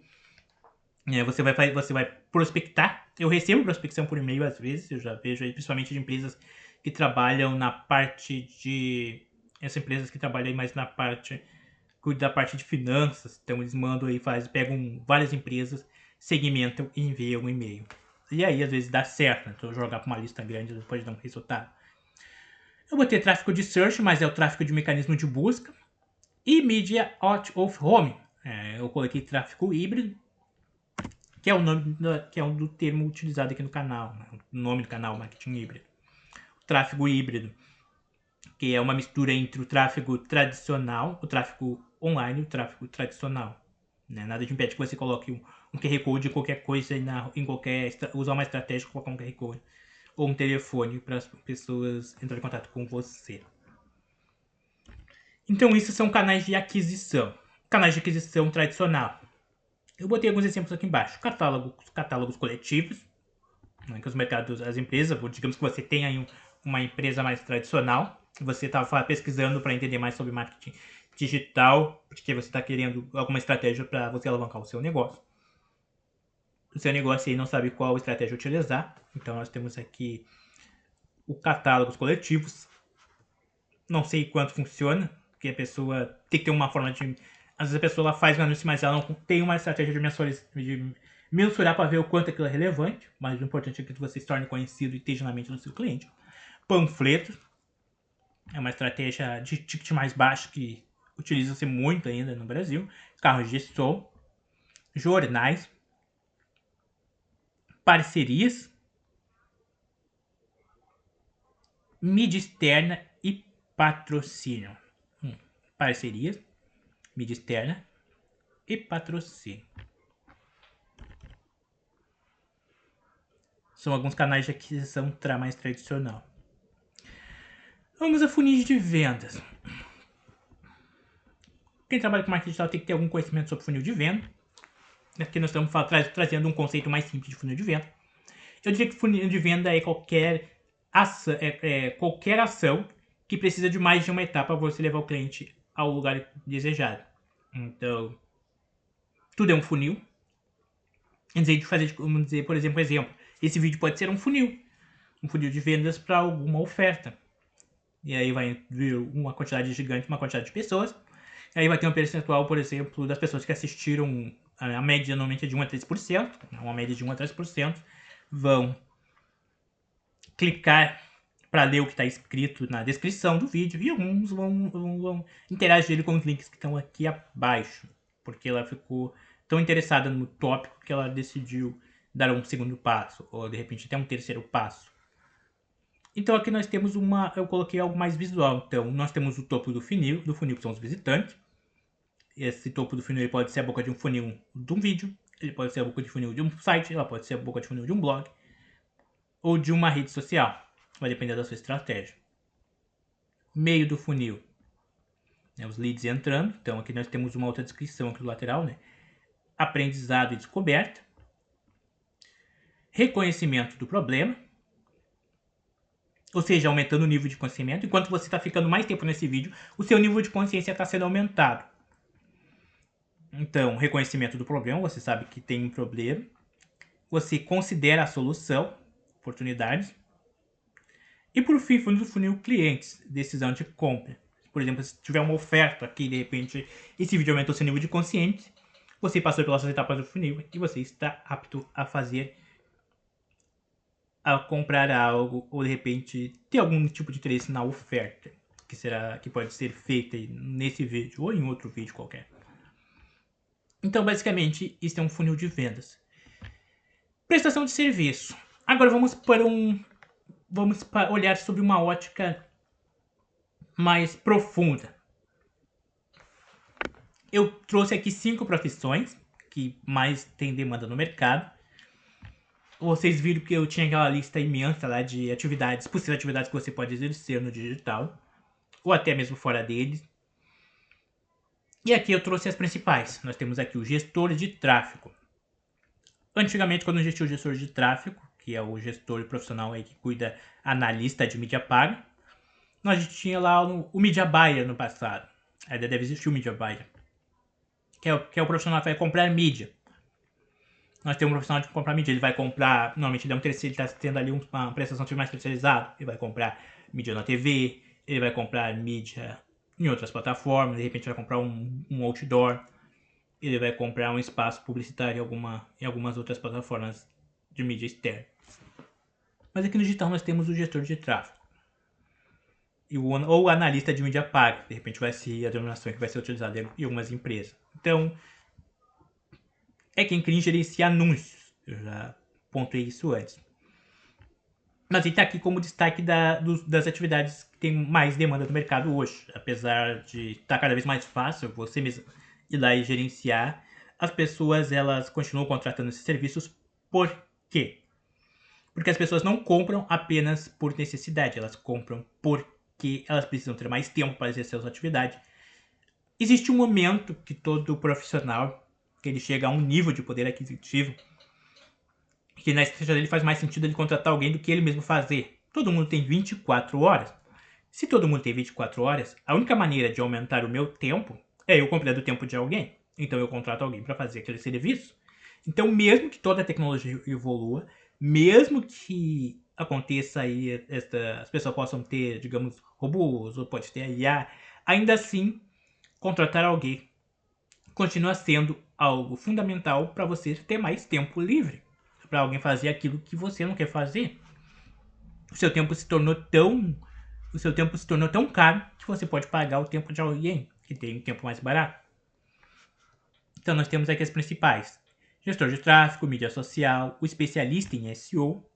Você vai prospectar. Eu recebo prospecção por e-mail às vezes, eu já vejo aí, principalmente de empresas que trabalham na parte de... Essas empresas que trabalham mais na parte... Cuidam da parte de finanças. Então eles mandam aí, pegam várias empresas, segmentam e enviam um e-mail. E aí às vezes dá certo, né? Então jogar para uma lista grande pode dar um resultado. Eu botei tráfego de search, mas é o tráfego de mecanismo de busca. E media out of home. Eu coloquei tráfego híbrido, que é o nome do termo utilizado aqui no canal, né? O nome do canal, marketing híbrido. O tráfego híbrido, que é uma mistura entre o tráfego tradicional, o tráfego online e o tráfego tradicional. Né? Nada te impede que você coloque um QR Code em qualquer coisa, usar uma estratégia, colocar um QR Code ou um telefone para as pessoas entrarem em contato com você. Então, isso são canais de aquisição. Canais de aquisição tradicional. Eu botei alguns exemplos aqui embaixo. Catálogos coletivos, né, que os mercados, as empresas, digamos que você tem aí uma empresa mais tradicional, você está pesquisando para entender mais sobre marketing digital, porque você está querendo alguma estratégia para você alavancar o seu negócio. O seu negócio aí não sabe qual estratégia utilizar, então nós temos aqui o catálogos coletivos. Não sei quanto funciona, porque a pessoa tem que ter uma forma de... Às vezes a pessoa faz um anúncio, mas ela não tem uma estratégia de mensurar para ver o quanto aquilo é relevante, mas o importante é que você se torne conhecido e esteja na mente do seu cliente. Panfletos é uma estratégia de ticket mais baixo que utiliza-se muito ainda no Brasil. Carros de som, jornais, parcerias, mídia externa e patrocínio. Parcerias, mídia externa e patrocínio. São alguns canais de aquisição mais tradicional. Vamos a funis de vendas. quem trabalha com marketing digital tem que ter algum conhecimento sobre funil de venda. Aqui nós estamos trazendo um conceito mais simples de funil de venda. Eu diria que funil de venda é qualquer ação que precisa de mais de uma etapa para você levar o cliente ao lugar desejado. Então, tudo é um funil. Vamos dizer, por exemplo, esse vídeo pode ser um funil de vendas para alguma oferta. E aí vai vir uma quantidade gigante, uma quantidade de pessoas. E aí vai ter um percentual, por exemplo, das pessoas que assistiram, a média normalmente é de 1 a 3%, uma média de 1 a 3%, vão clicar para ler o que está escrito na descrição do vídeo, e alguns vão interagir com os links que estão aqui abaixo, porque ela ficou tão interessada no tópico que ela decidiu dar um segundo passo, ou de repente até um terceiro passo. Então aqui nós temos eu coloquei algo mais visual. Então nós temos o topo do funil que são os visitantes. Esse topo do funil pode ser a boca de um funil de um vídeo, ele pode ser a boca de funil de um site, ela pode ser a boca de funil de um blog, ou de uma rede social. Vai depender da sua estratégia. Meio do funil, né, os leads entrando. Então aqui nós temos uma outra descrição aqui do lateral, né? Aprendizado e descoberta. Reconhecimento do problema. Ou seja, aumentando o nível de conhecimento. Enquanto você está ficando mais tempo nesse vídeo, o seu nível de consciência está sendo aumentado. Então, reconhecimento do problema, você sabe que tem um problema. Você considera a solução, oportunidades. E por fim, fundo do funil, clientes, decisão de compra. Por exemplo, se tiver uma oferta aqui, de repente, esse vídeo aumentou seu nível de consciência, você passou pelas etapas do funil e você está apto a comprar algo, ou de repente ter algum tipo de interesse na oferta que pode ser feita nesse vídeo ou em outro vídeo qualquer. Então, basicamente, isso é um funil de vendas. Prestação de serviço. Agora vamos olhar sobre uma ótica mais profunda. Eu trouxe aqui 5 profissões que mais têm demanda no mercado. Vocês viram que eu tinha aquela lista imensa lá de possíveis atividades que você pode exercer no digital, ou até mesmo fora dele. E aqui eu trouxe as principais. Nós temos aqui o gestor de tráfego. Antigamente, quando existia o gestor de tráfego, que é o gestor profissional aí que cuida analista de mídia paga, nós tinha lá o Media Buyer no passado. Ainda deve existir o Media Buyer, que é o profissional que vai comprar mídia. Nós temos um profissional de comprar mídia, ele vai comprar, normalmente ele está tendo ali uma prestação mais especializada, ele vai comprar mídia na TV, ele vai comprar mídia em outras plataformas, de repente vai comprar um outdoor, ele vai comprar um espaço publicitário em algumas outras plataformas de mídia externa. Mas aqui no digital nós temos o gestor de tráfego, ou o analista de mídia paga, de repente vai ser a denominação que vai ser utilizada em algumas empresas. Então, é quem cria e gerencia anúncios. Eu já pontuei isso antes. Mas ele está aqui como destaque das atividades que tem mais demanda do mercado hoje. Apesar de estar cada vez mais fácil você mesmo ir lá e gerenciar, as pessoas elas continuam contratando esses serviços. Por quê? Porque as pessoas não compram apenas por necessidade, elas compram porque elas precisam ter mais tempo para exercer a sua atividade. Existe um momento que todo profissional que ele chega a um nível de poder aquisitivo que na estratégia dele faz mais sentido ele contratar alguém do que ele mesmo fazer. Todo mundo tem 24 horas. Se todo mundo tem 24 horas, a única maneira de aumentar o meu tempo é eu comprando o tempo de alguém. Então eu contrato alguém para fazer aquele serviço. Então mesmo que toda a tecnologia evolua, mesmo que aconteça aí, as pessoas possam ter, digamos, robôs, ou pode ter IA, ainda assim, contratar alguém continua sendo algo fundamental para você ter mais tempo livre, para alguém fazer aquilo que você não quer fazer. O seu tempo se tornou tão caro que você pode pagar o tempo de alguém que tem um tempo mais barato. Então nós temos aqui as principais: gestor de tráfego, mídia social, o especialista em SEO,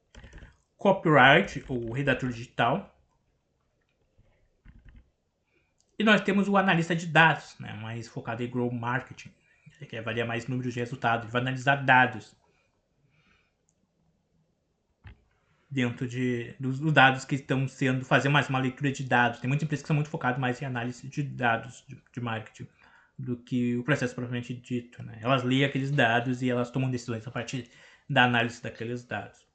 copyright ou redator digital. E nós temos o analista de dados, né, mais focado em growth marketing, que quer avaliar mais números de resultados, ele vai analisar dados dentro dos dados que estão fazer mais uma leitura de dados. Tem muitas empresas que são muito focadas mais em análise de dados de marketing. do que o processo propriamente dito, né? Elas leem aqueles dados e elas tomam decisões a partir da análise daqueles dados.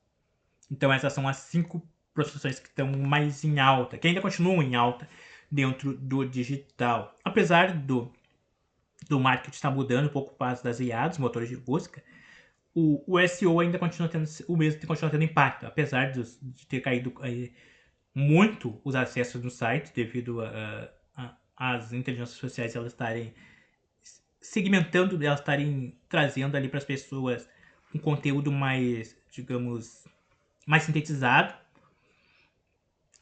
Então essas são as 5 profissões que estão mais em alta, que ainda continuam em alta dentro do digital. Apesar do marketing estar mudando um pouco o passo das IA, dos motores de busca, o SEO ainda continua tendo o mesmo, continua tendo impacto, apesar de ter caído muito os acessos no site devido às inteligências sociais elas estarem segmentando, elas estarem trazendo ali para as pessoas um conteúdo mais, digamos, mais sintetizado.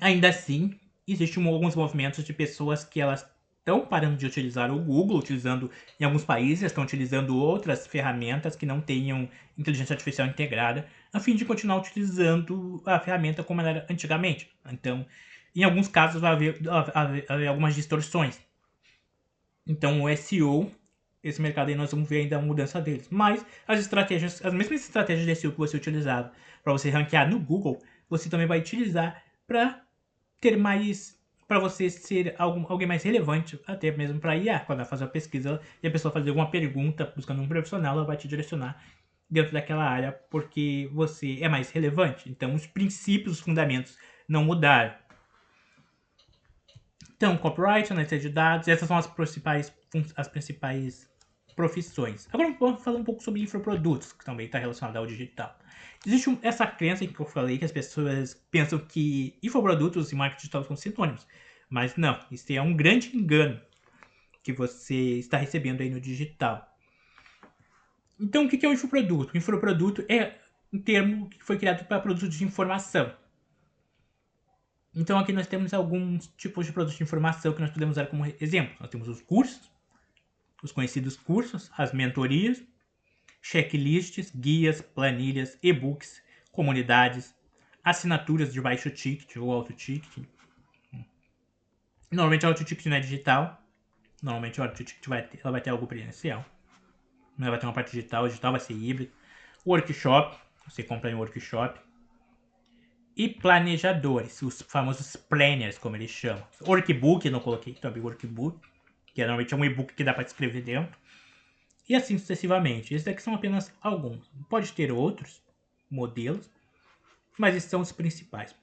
Ainda assim, existem alguns movimentos de pessoas que elas estão parando de utilizar o Google, utilizando, em alguns países, estão utilizando outras ferramentas que não tenham inteligência artificial integrada, a fim de continuar utilizando a ferramenta como ela era antigamente. Então, em alguns casos, vai haver algumas distorções. Então, o SEO, esse mercado aí, nós vamos ver ainda a mudança deles. Mas as mesmas estratégias de SEO que você utilizava para você ranquear no Google, você também vai utilizar para ter mais, para você ser alguém mais relevante, até mesmo para IA. Quando ela fazer uma pesquisa e a pessoa fazer alguma pergunta buscando um profissional, ela vai te direcionar dentro daquela área porque você é mais relevante. Então, os princípios, os fundamentos não mudaram. Então, copyright, analista de dados, essas são as principais profissões. Agora vamos falar um pouco sobre infoprodutos, que também está relacionado ao digital. Existe essa crença que eu falei, que as pessoas pensam que infoprodutos e marketing digital são sinônimos. Mas não, isso é um grande engano que você está recebendo aí no digital. Então, o que é um infoproduto? O infoproduto é um termo que foi criado para produtos de informação. Então, aqui nós temos alguns tipos de produtos de informação que nós podemos usar como exemplo. Nós temos os cursos, os conhecidos cursos, as mentorias, checklists, guias, planilhas, e-books, comunidades, assinaturas de baixo ticket ou alto ticket. Normalmente o alto ticket não é digital. Normalmente o alto ticket ela vai ter algo presencial. Ela vai ter uma parte digital, o digital vai ser híbrido. Workshop, você compra em workshop. E planejadores, os famosos planners, como eles chamam. Workbook, eu não coloquei também workbook, que normalmente é um e-book que dá para escrever dentro. E assim sucessivamente. Esses aqui são apenas alguns. Pode ter outros modelos, mas esses são os principais.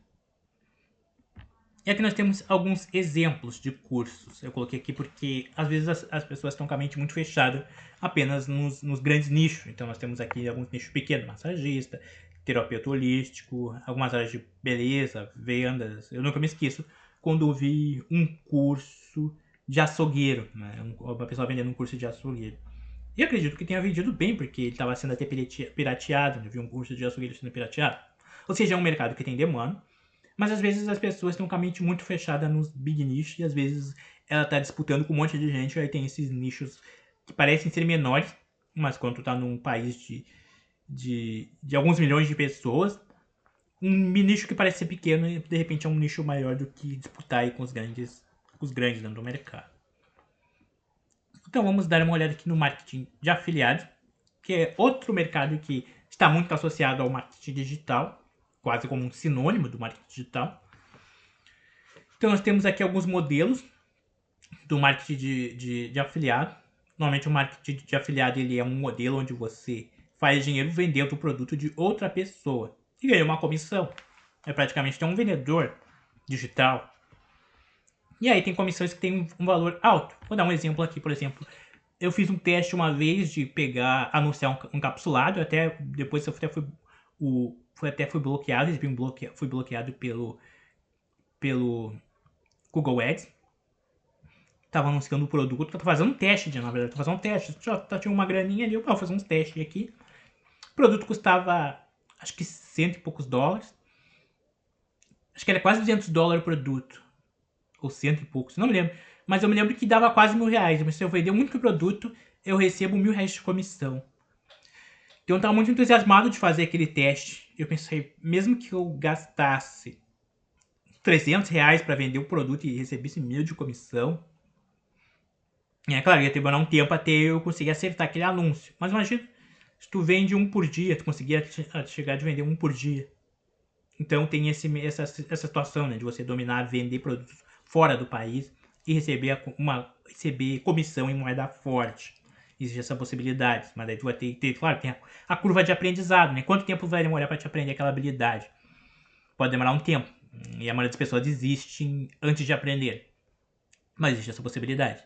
E aqui nós temos alguns exemplos de cursos. Eu coloquei aqui porque às vezes as pessoas estão com a mente muito fechada apenas nos grandes nichos. Então nós temos aqui alguns nichos pequenos, massagista, terapeuta holístico, algumas áreas de beleza, vendas. Eu nunca me esqueço quando eu vi um curso de açougueiro, né? Uma pessoa vendendo um curso de açougueiro. E acredito que tenha vendido bem, porque ele estava sendo até pirateado, eu vi um curso de açougueiro sendo pirateado. Ou seja, é um mercado que tem demanda, mas às vezes as pessoas estão com a mente muito fechada nos big nichos, e às vezes ela está disputando com um monte de gente, e aí tem esses nichos que parecem ser menores, mas quando tu tá num país de alguns milhões de pessoas, um nicho que parece ser pequeno, e de repente é um nicho maior do que disputar aí com os grandes dentro do mercado. Então vamos dar uma olhada aqui no marketing de afiliados, que é outro mercado que está muito associado ao marketing digital, quase como um sinônimo do marketing digital. Então nós temos aqui alguns modelos do marketing de afiliado. Normalmente o marketing de afiliado ele é um modelo onde você faz dinheiro vendendo o produto de outra pessoa e ganha uma comissão. É praticamente um vendedor digital. E aí tem comissões que têm um valor alto. Vou dar um exemplo aqui, por exemplo. Eu fiz um teste uma vez de anunciar um encapsulado, até depois eu fui bloqueado, fui bloqueado pelo Google Ads. Tava anunciando o produto, tava fazendo um teste, na verdade, tava fazendo um teste, tinha uma graninha ali, eu vou fazer uns testes aqui. O produto custava, acho que $100 e poucos. Acho que era quase $200 o produto. Ou 100 e poucos, não me lembro. Mas eu me lembro que dava quase R$1.000. Mas se eu vender muito produto, eu recebo R$1.000 de comissão. Então eu tava muito entusiasmado de fazer aquele teste. Eu pensei, mesmo que eu gastasse R$300 para vender o produto e recebesse 1.000 de comissão, é claro, ia demorar um tempo até eu conseguir acertar aquele anúncio. Mas imagina, se tu vende um por dia, tu conseguia chegar de vender um por dia. Então tem essa situação, né, de você dominar, vender produtos fora do país e receber comissão em moeda forte. Existe essa possibilidade, mas daí tu vai ter claro, tem a curva de aprendizado, né? Quanto tempo vai demorar para te aprender aquela habilidade? Pode demorar um tempo, e a maioria das pessoas desistem antes de aprender, mas existe essa possibilidade.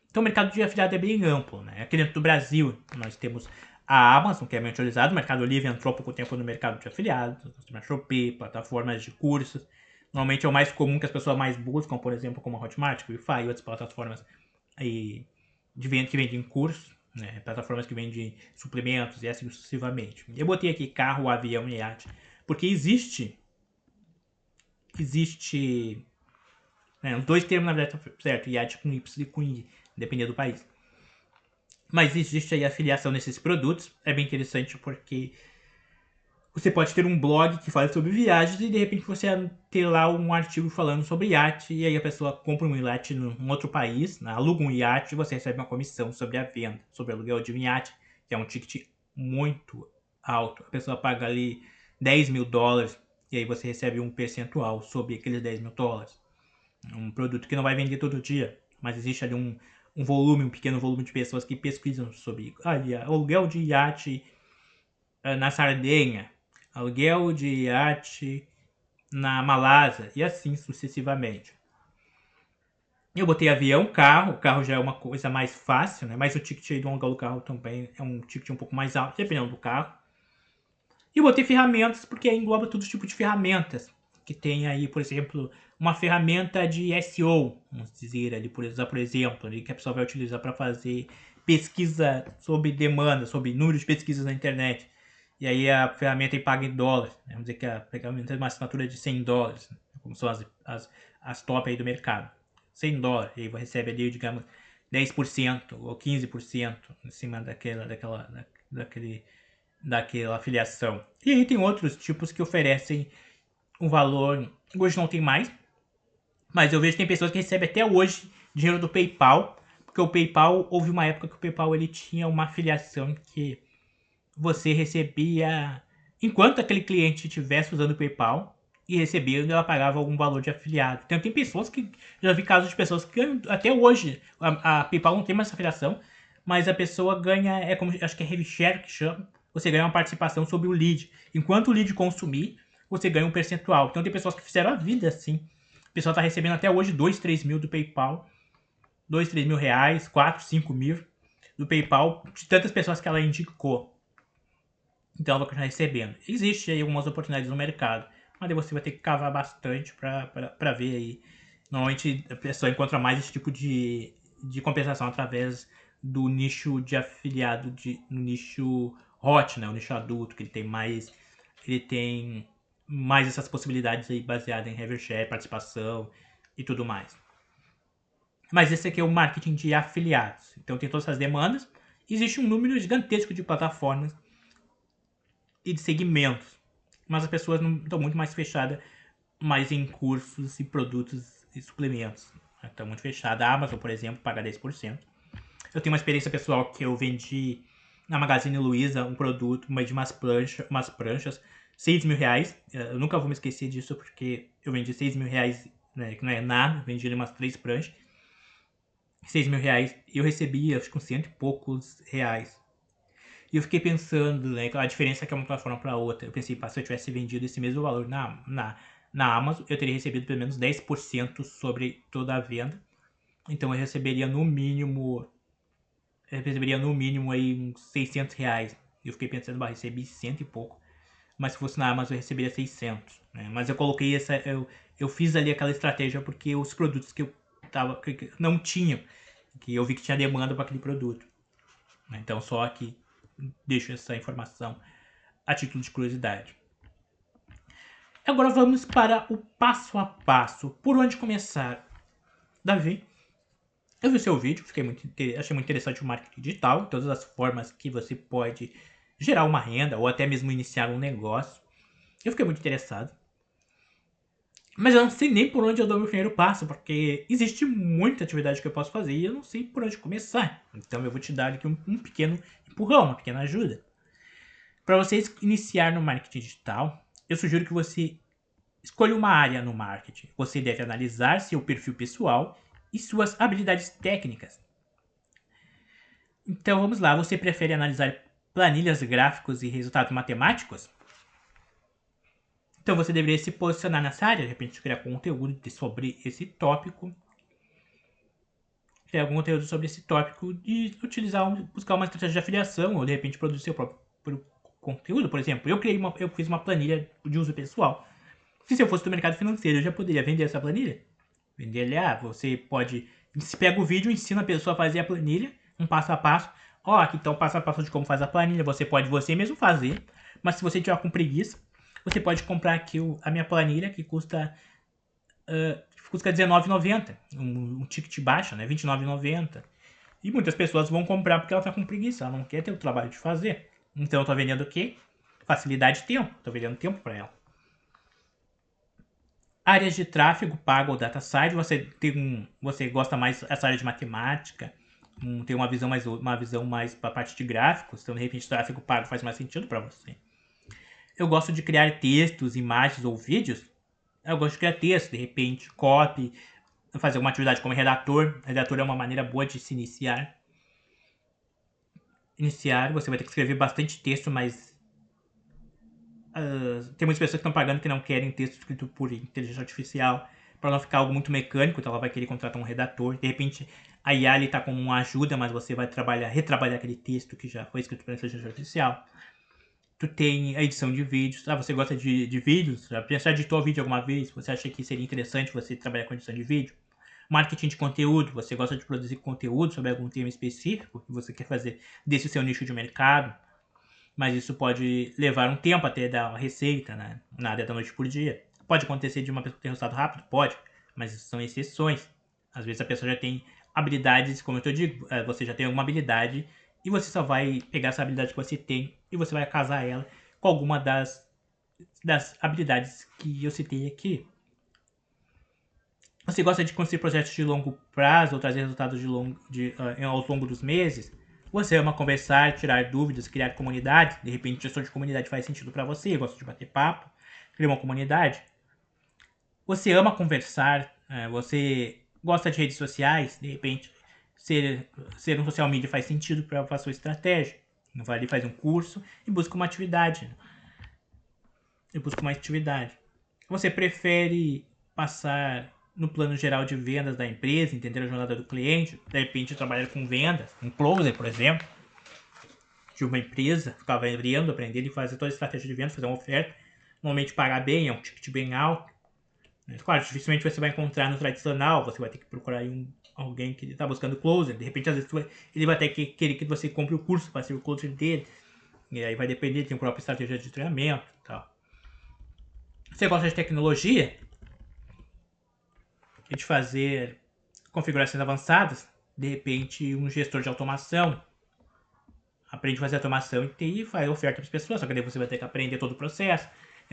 Então o mercado de afiliado é bem amplo, né? Aqui dentro do Brasil, nós temos a Amazon, que é bem utilizado, o Mercado Livre entrou há pouco tempo no mercado de afiliados, a Shopee, plataformas de cursos. Normalmente é o mais comum que as pessoas mais buscam, por exemplo, como a Hotmart, o Wi-Fi e outras plataformas aí que vendem cursos, né? Plataformas que vendem suplementos e assim sucessivamente. Eu botei aqui carro, avião e iate, porque existe né, os dois termos na verdade estão certo, iate com Y e com I, dependendo do país. Mas existe aí a afiliação nesses produtos, é bem interessante porque você pode ter um blog que fala sobre viagens e de repente você ter lá um artigo falando sobre iate e aí a pessoa compra um iate num outro país, né, aluga um iate e você recebe uma comissão sobre a venda, sobre o aluguel de um iate, que é um ticket muito alto. A pessoa paga ali $10.000 e aí você recebe um percentual sobre aqueles $10.000. Um produto que não vai vender todo dia, mas existe ali um volume, um pequeno volume de pessoas que pesquisam sobre aluguel de iate na Sardenha, aluguel de iate na Malásia e assim sucessivamente. Eu botei avião, carro, o carro já é uma coisa mais fácil, né? Mas o ticket aí do aluguel do carro também é um ticket um pouco mais alto, dependendo do carro. E eu botei ferramentas, porque aí engloba todo tipo de ferramentas. Que tem aí, por exemplo, uma ferramenta de SEO, vamos dizer ali, por exemplo, ali, que a pessoa vai utilizar para fazer pesquisa sobre demanda, sobre número de pesquisas na internet. E aí a ferramenta é paga em dólares. Né? Vamos dizer que a ferramenta tem uma assinatura de $100, né? Como são as top aí do mercado. $100. E aí você recebe ali, digamos, 10% ou 15% em cima daquela afiliação. E aí tem outros tipos que oferecem um valor, hoje não tem mais, mas eu vejo que tem pessoas que recebem até hoje dinheiro do PayPal, porque o PayPal, houve uma época que o PayPal ele tinha uma afiliação que você recebia, enquanto aquele cliente estivesse usando o PayPal e recebendo, ela pagava algum valor de afiliado. Então tem pessoas que, já vi casos de pessoas que até hoje, a PayPal não tem mais essa afiliação, mas a pessoa ganha, acho que é Heavy Share que chama, você ganha uma participação sobre o lead. Enquanto o lead consumir, você ganha um percentual. Então tem pessoas que fizeram a vida assim. O pessoal está recebendo até hoje 2, 3 mil do PayPal. 2, 3 mil reais, 4, 5 mil do PayPal, de tantas pessoas que ela indicou. Então ela vai continuar recebendo. Existe aí algumas oportunidades no mercado, mas aí você vai ter que cavar bastante para ver aí. Normalmente a pessoa encontra mais esse tipo de compensação através do nicho de afiliado, no nicho hot, né? O nicho adulto, que ele tem mais essas possibilidades aí baseadas em revenue share, participação e tudo mais. Mas esse aqui é o marketing de afiliados. Então tem todas essas demandas. Existe um número gigantesco de plataformas e de segmentos. Mas as pessoas não estão muito mais fechadas mais em cursos e produtos e suplementos. Estão muito fechadas. A Amazon, por exemplo, paga 10%. Eu tenho uma experiência pessoal que eu vendi na Magazine Luiza um produto, de umas pranchas, R$6.000. Eu nunca vou me esquecer disso porque eu vendi R$6.000, né, que não é nada. Vendi umas 3 pranchas. R$6.000 e eu recebi acho que uns cento e poucos reais. E eu fiquei pensando, né, a diferença que é uma plataforma para outra. Eu pensei, se eu tivesse vendido esse mesmo valor na Amazon, eu teria recebido pelo menos 10% sobre toda a venda. Então eu receberia no mínimo aí uns R$600. E eu fiquei pensando, recebi cento e pouco. Mas se fosse na Amazon eu receberia 600. Né? Mas eu coloquei eu fiz ali aquela estratégia porque os produtos que eu que não tinham, que eu vi que tinha demanda para aquele produto. Então só aqui deixo essa informação a título de curiosidade. Agora vamos para o passo a passo. Por onde começar? Davi, eu vi o seu vídeo, achei muito interessante o marketing digital, todas as formas que você pode gerar uma renda ou até mesmo iniciar um negócio. Eu fiquei muito interessado. Mas eu não sei nem por onde eu dou meu primeiro passo, porque existe muita atividade que eu posso fazer e eu não sei por onde começar. Então eu vou te dar aqui um pequeno empurrão, uma pequena ajuda. Para você iniciar no marketing digital, eu sugiro que você escolha uma área no marketing. Você deve analisar seu perfil pessoal e suas habilidades técnicas. Então vamos lá, você prefere analisar planilhas, gráficos e resultados matemáticos? Então você deveria se posicionar nessa área, de repente criar conteúdo sobre esse tópico. Criar algum conteúdo sobre esse tópico e buscar uma estratégia de afiliação ou de repente produzir seu próprio conteúdo. Por exemplo, eu fiz uma planilha de uso pessoal. Se eu fosse do mercado financeiro, eu já poderia vender essa planilha. Vender ali, você pode. Você pega o vídeo, ensina a pessoa a fazer a planilha, um passo a passo. Ó, aqui tá o passo a passo de como faz a planilha. Você pode você mesmo fazer. Mas se você tiver com preguiça, você pode comprar aqui a minha planilha, que custa R$19,90. Um ticket baixo, né? R$29,90. E muitas pessoas vão comprar porque ela tá com preguiça. Ela não quer ter o trabalho de fazer. Então eu tô vendendo o quê? Facilidade de tempo. Tô vendendo tempo para ela. Áreas de tráfego pago ou data side, você gosta mais dessa área de matemática, tem uma visão mais para a parte de gráficos, então de repente tráfego pago faz mais sentido para você. Eu gosto de criar textos, imagens ou vídeos. Eu gosto de criar texto, de repente copy, fazer uma atividade como redator. Redator é uma maneira boa de se iniciar. Você vai ter que escrever bastante texto, mas tem muitas pessoas que estão pagando que não querem texto escrito por inteligência artificial, para não ficar algo muito mecânico, então ela vai querer contratar um redator. De repente, a IA está como uma ajuda, mas você vai retrabalhar aquele texto que já foi escrito pela inteligência artificial. Tu tem a edição de vídeos. Você gosta de vídeos? Já editou vídeo alguma vez? Você acha que seria interessante você trabalhar com edição de vídeo? Marketing de conteúdo. Você gosta de produzir conteúdo sobre algum tema específico que você quer fazer desse seu nicho de mercado? Mas isso pode levar um tempo até dar uma receita, né? Nada é da noite por dia. Pode acontecer de uma pessoa ter resultado rápido? Pode, mas isso são exceções. Às vezes a pessoa já tem habilidades, como eu te digo, você já tem alguma habilidade e você só vai pegar essa habilidade que você tem e você vai casar ela com alguma das habilidades que eu citei aqui. Você gosta de construir projetos de longo prazo ou trazer resultados ao longo dos meses? Você ama conversar, tirar dúvidas, criar comunidade? De repente, gestão de comunidade faz sentido para você, gosta de bater papo, criar uma comunidade. Você ama conversar, você gosta de redes sociais? De repente, ser um social media faz sentido para a sua estratégia. Vai ali, faz um curso e busca uma atividade. Você prefere passar no plano geral de vendas da empresa, entender a jornada do cliente, de repente trabalhar com vendas, um closer, por exemplo, de uma empresa, ficar vendendo, aprender e fazer toda a estratégia de vendas, fazer uma oferta, normalmente pagar bem, é um ticket bem alto. Claro, dificilmente você vai encontrar no tradicional, você vai ter que procurar alguém que está buscando closer, de repente às vezes ele vai ter que querer que você compre o curso para ser o closer dele, e aí vai depender, tem a própria estratégia de treinamento e tal. Você gosta de tecnologia? De fazer configurações avançadas, de repente um gestor de automação aprende a fazer automação e faz oferta para as pessoas, só que daí você vai ter que aprender todo o processo.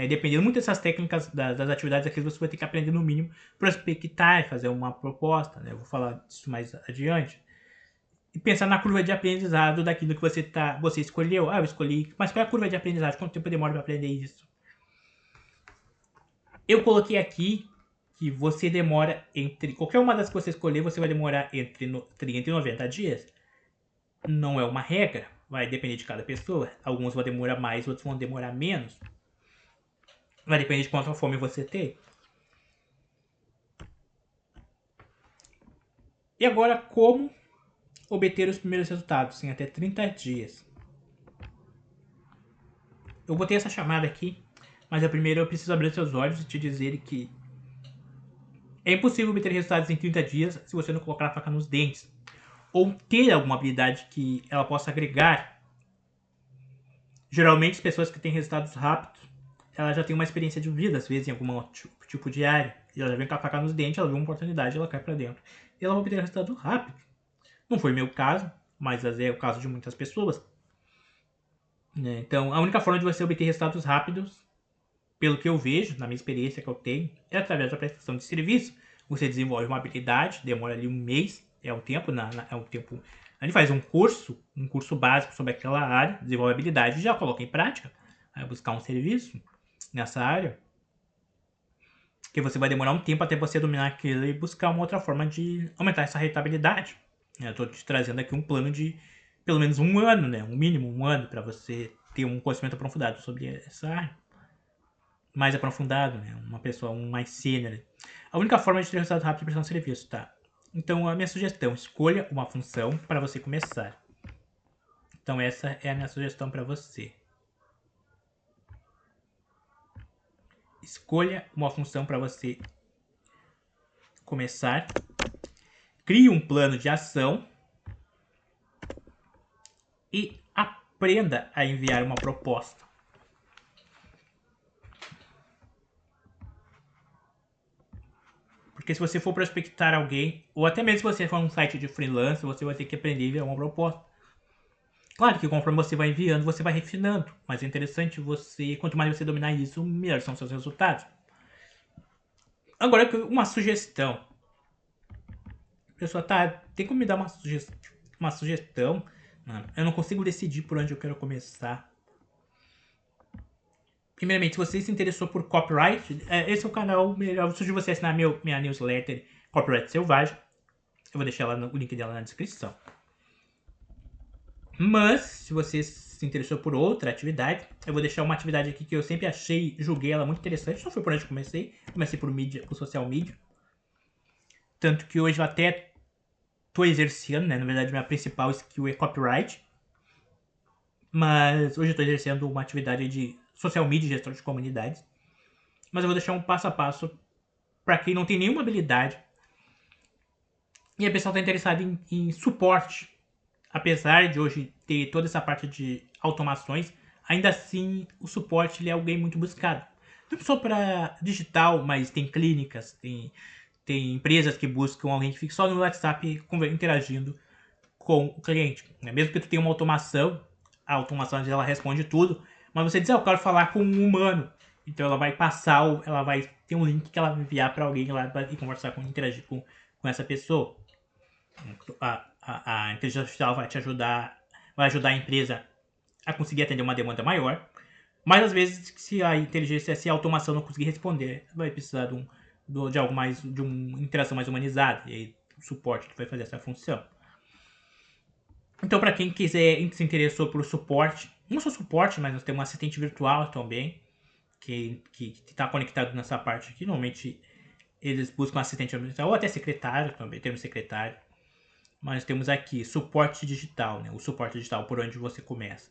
Dependendo muito dessas técnicas, das atividades aqui, você vai ter que aprender no mínimo prospectar, fazer uma proposta, né? Eu vou falar disso mais adiante. E pensar na curva de aprendizado daquilo que você escolheu. Eu escolhi, mas qual é a curva de aprendizado? Quanto tempo demora para aprender isso? Eu coloquei aqui que você demora qualquer uma das que você escolher, você vai demorar entre 30 e 90 dias. Não é uma regra, vai depender de cada pessoa. Alguns vão demorar mais, outros vão demorar menos. Vai depender de quanta fome você tem. E agora, como obter os primeiros resultados em até 30 dias? Eu botei essa chamada aqui, mas primeiro eu preciso abrir seus olhos e te dizer que é impossível obter resultados em 30 dias se você não colocar a faca nos dentes. Ou ter alguma habilidade que ela possa agregar. Geralmente, as pessoas que têm resultados rápidos, ela já tem uma experiência de vida, às vezes em algum tipo de área. E ela já vem com a faca nos dentes, ela vê uma oportunidade, ela cai para dentro. E ela vai obter resultado rápido. Não foi meu caso, mas é o caso de muitas pessoas. Então, a única forma de você obter resultados rápidos, pelo que eu vejo, na minha experiência que eu tenho, é através da prestação de serviço. Você desenvolve uma habilidade, demora ali um mês, é um tempo. A gente faz um curso básico sobre aquela área, desenvolve habilidade e já coloca em prática. Buscar um serviço nessa área. que você vai demorar um tempo até você dominar aquilo e buscar uma outra forma de aumentar essa rentabilidade. Eu estou te trazendo aqui um plano de pelo menos um ano, né? Um mínimo, um ano, para você ter um conhecimento aprofundado sobre essa área. Mais aprofundado, né? Uma pessoa mais sênior. A única forma de ter resultado rápido é prestar um serviço, tá? Então, a minha sugestão, escolha uma função para você começar. Então, essa é a minha sugestão para você. Escolha uma função para você começar. Crie um plano de ação e aprenda a enviar uma proposta. Porque se você for prospectar alguém, ou até mesmo se você for um site de freelance, você vai ter que aprender a enviar uma proposta. Claro que conforme você vai enviando, você vai refinando. Mas é interessante você, quanto mais você dominar isso, melhor são seus resultados. Agora, uma sugestão. Pessoal, tá, tem como me dar uma sugestão? Mano, eu não consigo decidir por onde eu quero começar. Primeiramente, se você se interessou por copyright, esse é o canal melhor. Se você assinar minha newsletter Copyright Selvagem, eu vou deixar o link dela na descrição. Mas, se você se interessou por outra atividade, eu vou deixar uma atividade aqui que eu sempre julguei ela muito interessante. Não foi por onde eu comecei. Comecei por mídia, por social media. Tanto que hoje eu até tô exercendo, né? Na verdade, minha principal skill é copyright. Mas hoje eu tô exercendo uma atividade de social media e gestão de comunidades. Mas eu vou deixar um passo a passo para quem não tem nenhuma habilidade e a pessoa está interessada em suporte. Apesar de hoje ter toda essa parte de automações, ainda assim o suporte ele é alguém muito buscado. Não só para digital, mas tem clínicas, tem empresas que buscam alguém que fique só no WhatsApp interagindo com o cliente. Mesmo que tu tenha uma automação, a automação ela responde tudo, mas você diz, eu quero falar com um humano. Então ela vai passar, ela vai ter um link que ela vai enviar para alguém lá e conversar interagir com essa pessoa. A inteligência artificial vai ajudar a empresa a conseguir atender uma demanda maior. Mas às vezes, se a automação não conseguir responder, vai precisar de algo mais, de uma interação mais humanizada, e aí o suporte que vai fazer essa função. Então, para quem quiser, se interessou por suporte, não só suporte, mas nós temos um assistente virtual também, que está conectado nessa parte aqui. Normalmente eles buscam assistente virtual ou até secretário também, temos secretário. Mas temos aqui suporte digital, né? O suporte digital por onde você começa.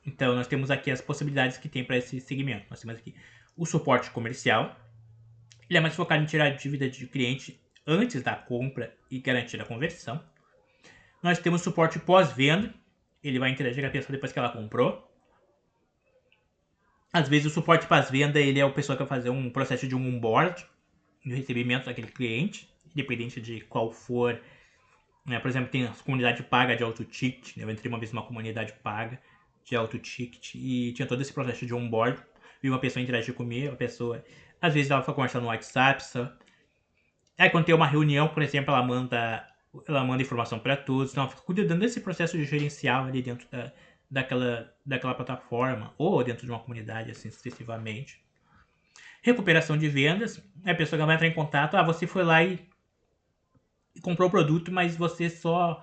Então, nós temos aqui as possibilidades que tem para esse segmento. Nós temos aqui o suporte comercial. Ele é mais focado em tirar a dívida de cliente antes da compra e garantir a conversão. Nós temos suporte pós-venda. Ele vai interagir com a pessoa depois que ela comprou. Às vezes o suporte pós-venda ele é o pessoal que vai fazer um processo de um onboard, de recebimento daquele cliente, independente de qual for. Né? Por exemplo, tem a comunidade paga de auto-ticket. Eu entrei uma vez numa comunidade paga de auto-ticket e tinha todo esse processo de onboard. Vi uma pessoa interagir comigo, a pessoa... Às vezes ela foi conversando no WhatsApp só. Aí quando tem uma reunião, por exemplo, ela manda informação para todos. Então ela fica cuidando desse processo de gerencial ali dentro daquela plataforma ou dentro de uma comunidade, assim, sucessivamente. Recuperação de vendas. A pessoa vai entrar em contato. Você foi lá e comprou o produto, mas você só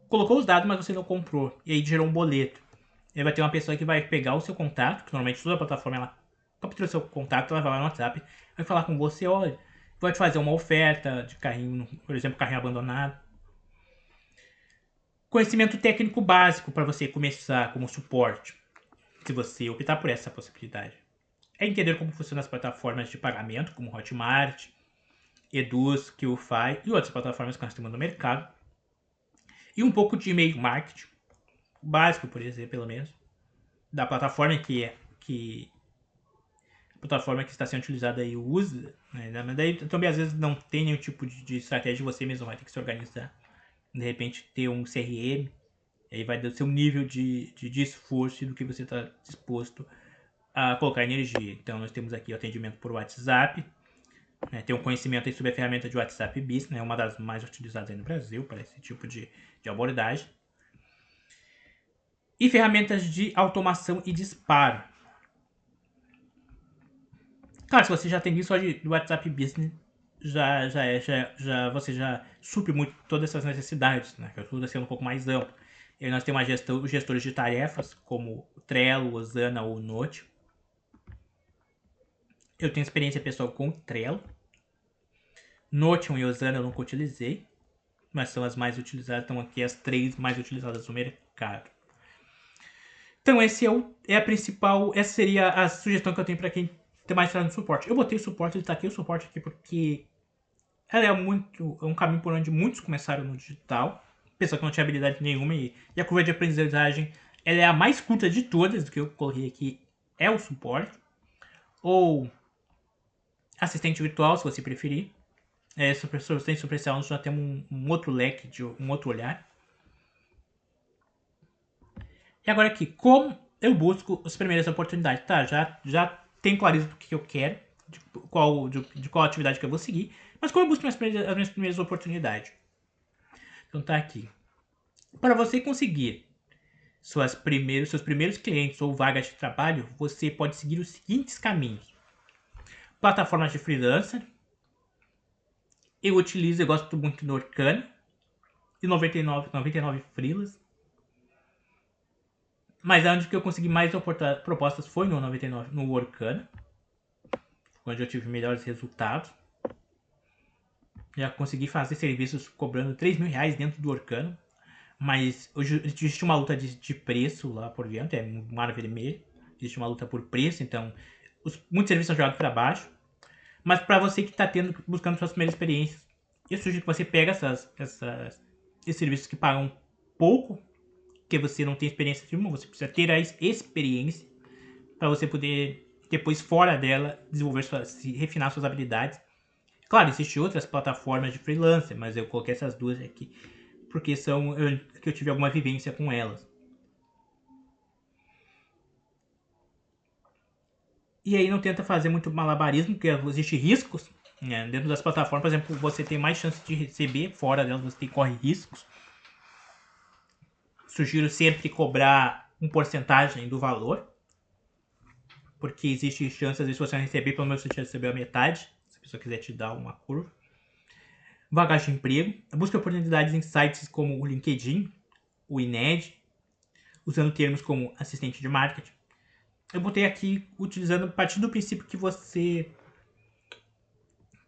colocou os dados, mas você não comprou. E aí gerou um boleto. Aí vai ter uma pessoa que vai pegar o seu contato, que normalmente toda a plataforma ela captura o seu contato, ela vai lá no WhatsApp, vai falar com você, olha, vai te fazer uma oferta de carrinho, por exemplo, carrinho abandonado. Conhecimento técnico básico para você começar como suporte, se você optar por essa possibilidade. É entender como funcionam as plataformas de pagamento, como Hotmart, Eduz, QFi e outras plataformas que nós temos no mercado. E um pouco de e-mail marketing, básico, por exemplo, pelo menos, da plataforma que a plataforma que está sendo utilizada aí usa, né? Mas daí também às vezes não tem nenhum tipo de estratégia, você mesmo vai ter que se organizar. De repente ter um CRM, aí vai dar o seu nível de esforço e do que você está disposto a colocar energia. Então nós temos aqui o atendimento por WhatsApp, né? Tem um conhecimento aí sobre a ferramenta de WhatsApp Business, né? Uma das mais utilizadas aí no Brasil para esse tipo de abordagem. E ferramentas de automação e disparo. Claro, se você já tem isso só do WhatsApp Business, você já supre muito todas essas necessidades, né? Que ajuda a ser um pouco mais amplo. E aí nós temos os gestores de tarefas, como o Trello, o Asana ou o Note. Eu tenho experiência pessoal com o Trello. Notion e Asana eu nunca utilizei, mas são as mais utilizadas. Estão aqui as 3 mais utilizadas no mercado. Então essa seria a sugestão que eu tenho para quem tem mais no suporte. Eu botei o suporte, destaquei o suporte aqui porque ela é um caminho por onde muitos começaram no digital, pessoa que não tinha habilidade nenhuma, e a curva de aprendizagem ela é a mais curta de todas, do que eu coloquei aqui é o suporte, ou assistente virtual, se você preferir. Assistente superficial, nós já temos um outro leque, um outro olhar. E agora aqui, como eu busco as primeiras oportunidades? Tá, já tem clareza do que eu quero, de qual atividade que eu vou seguir, mas como eu busco as minhas primeiras oportunidades? Então tá aqui. Para você conseguir seus primeiros clientes ou vagas de trabalho, você pode seguir os seguintes caminhos. Plataformas de freelancer. Eu gosto muito do Orkana e 99 freelas. Mas onde que eu consegui mais propostas foi no 99, no Orkana, onde eu tive melhores resultados. Já consegui fazer serviços cobrando 3 mil reais dentro do Orkana. Mas hoje existe uma luta de preço lá por dentro, é uma vermelha. Existe uma luta por preço, então muitos serviços são jogados para baixo. Mas para você que está buscando suas primeiras experiências, eu sugiro que você pegue esses serviços que pagam pouco, que você não tem experiência nenhuma, você precisa ter a experiência para você poder, depois fora dela, refinar suas habilidades. Claro, existem outras plataformas de freelancer, mas eu coloquei essas duas aqui porque que eu tive alguma vivência com elas. E aí não tenta fazer muito malabarismo, porque existem riscos, né? Dentro das plataformas, por exemplo, você tem mais chance de receber, fora delas você corre riscos. Sugiro sempre cobrar uma porcentagem do valor, porque existe chance, às vezes, você não receber, pelo menos você já recebeu a metade, se a pessoa quiser te dar uma curva. Vagas de emprego. Busca oportunidades em sites como o LinkedIn, o Ined, usando termos como assistente de marketing. Eu botei aqui utilizando a partir do princípio que você...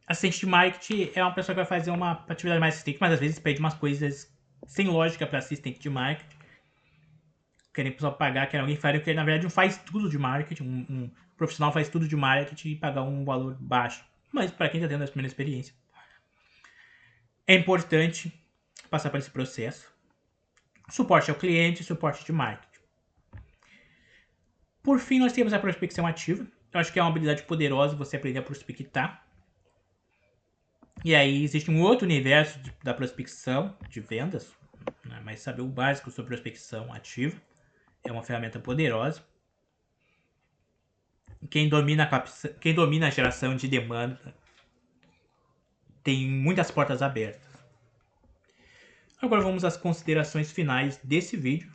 Assistente de marketing é uma pessoa que vai fazer uma atividade mais assistente, mas às vezes pede umas coisas sem lógica para assistente de marketing. Querem só pagar, querem alguém fazer, que na verdade não faz tudo de marketing, um profissional faz tudo de marketing e pagar um valor baixo. Mas para quem está tendo a primeira experiência, é importante passar por esse processo. Suporte ao cliente, suporte de marketing. Por fim, nós temos a prospecção ativa. Eu acho que é uma habilidade poderosa você aprender a prospectar. E aí existe um outro universo da prospecção de vendas, né? Mas saber o básico sobre prospecção ativa é uma ferramenta poderosa. Quem domina a geração de demanda tem muitas portas abertas. Agora vamos às considerações finais desse vídeo.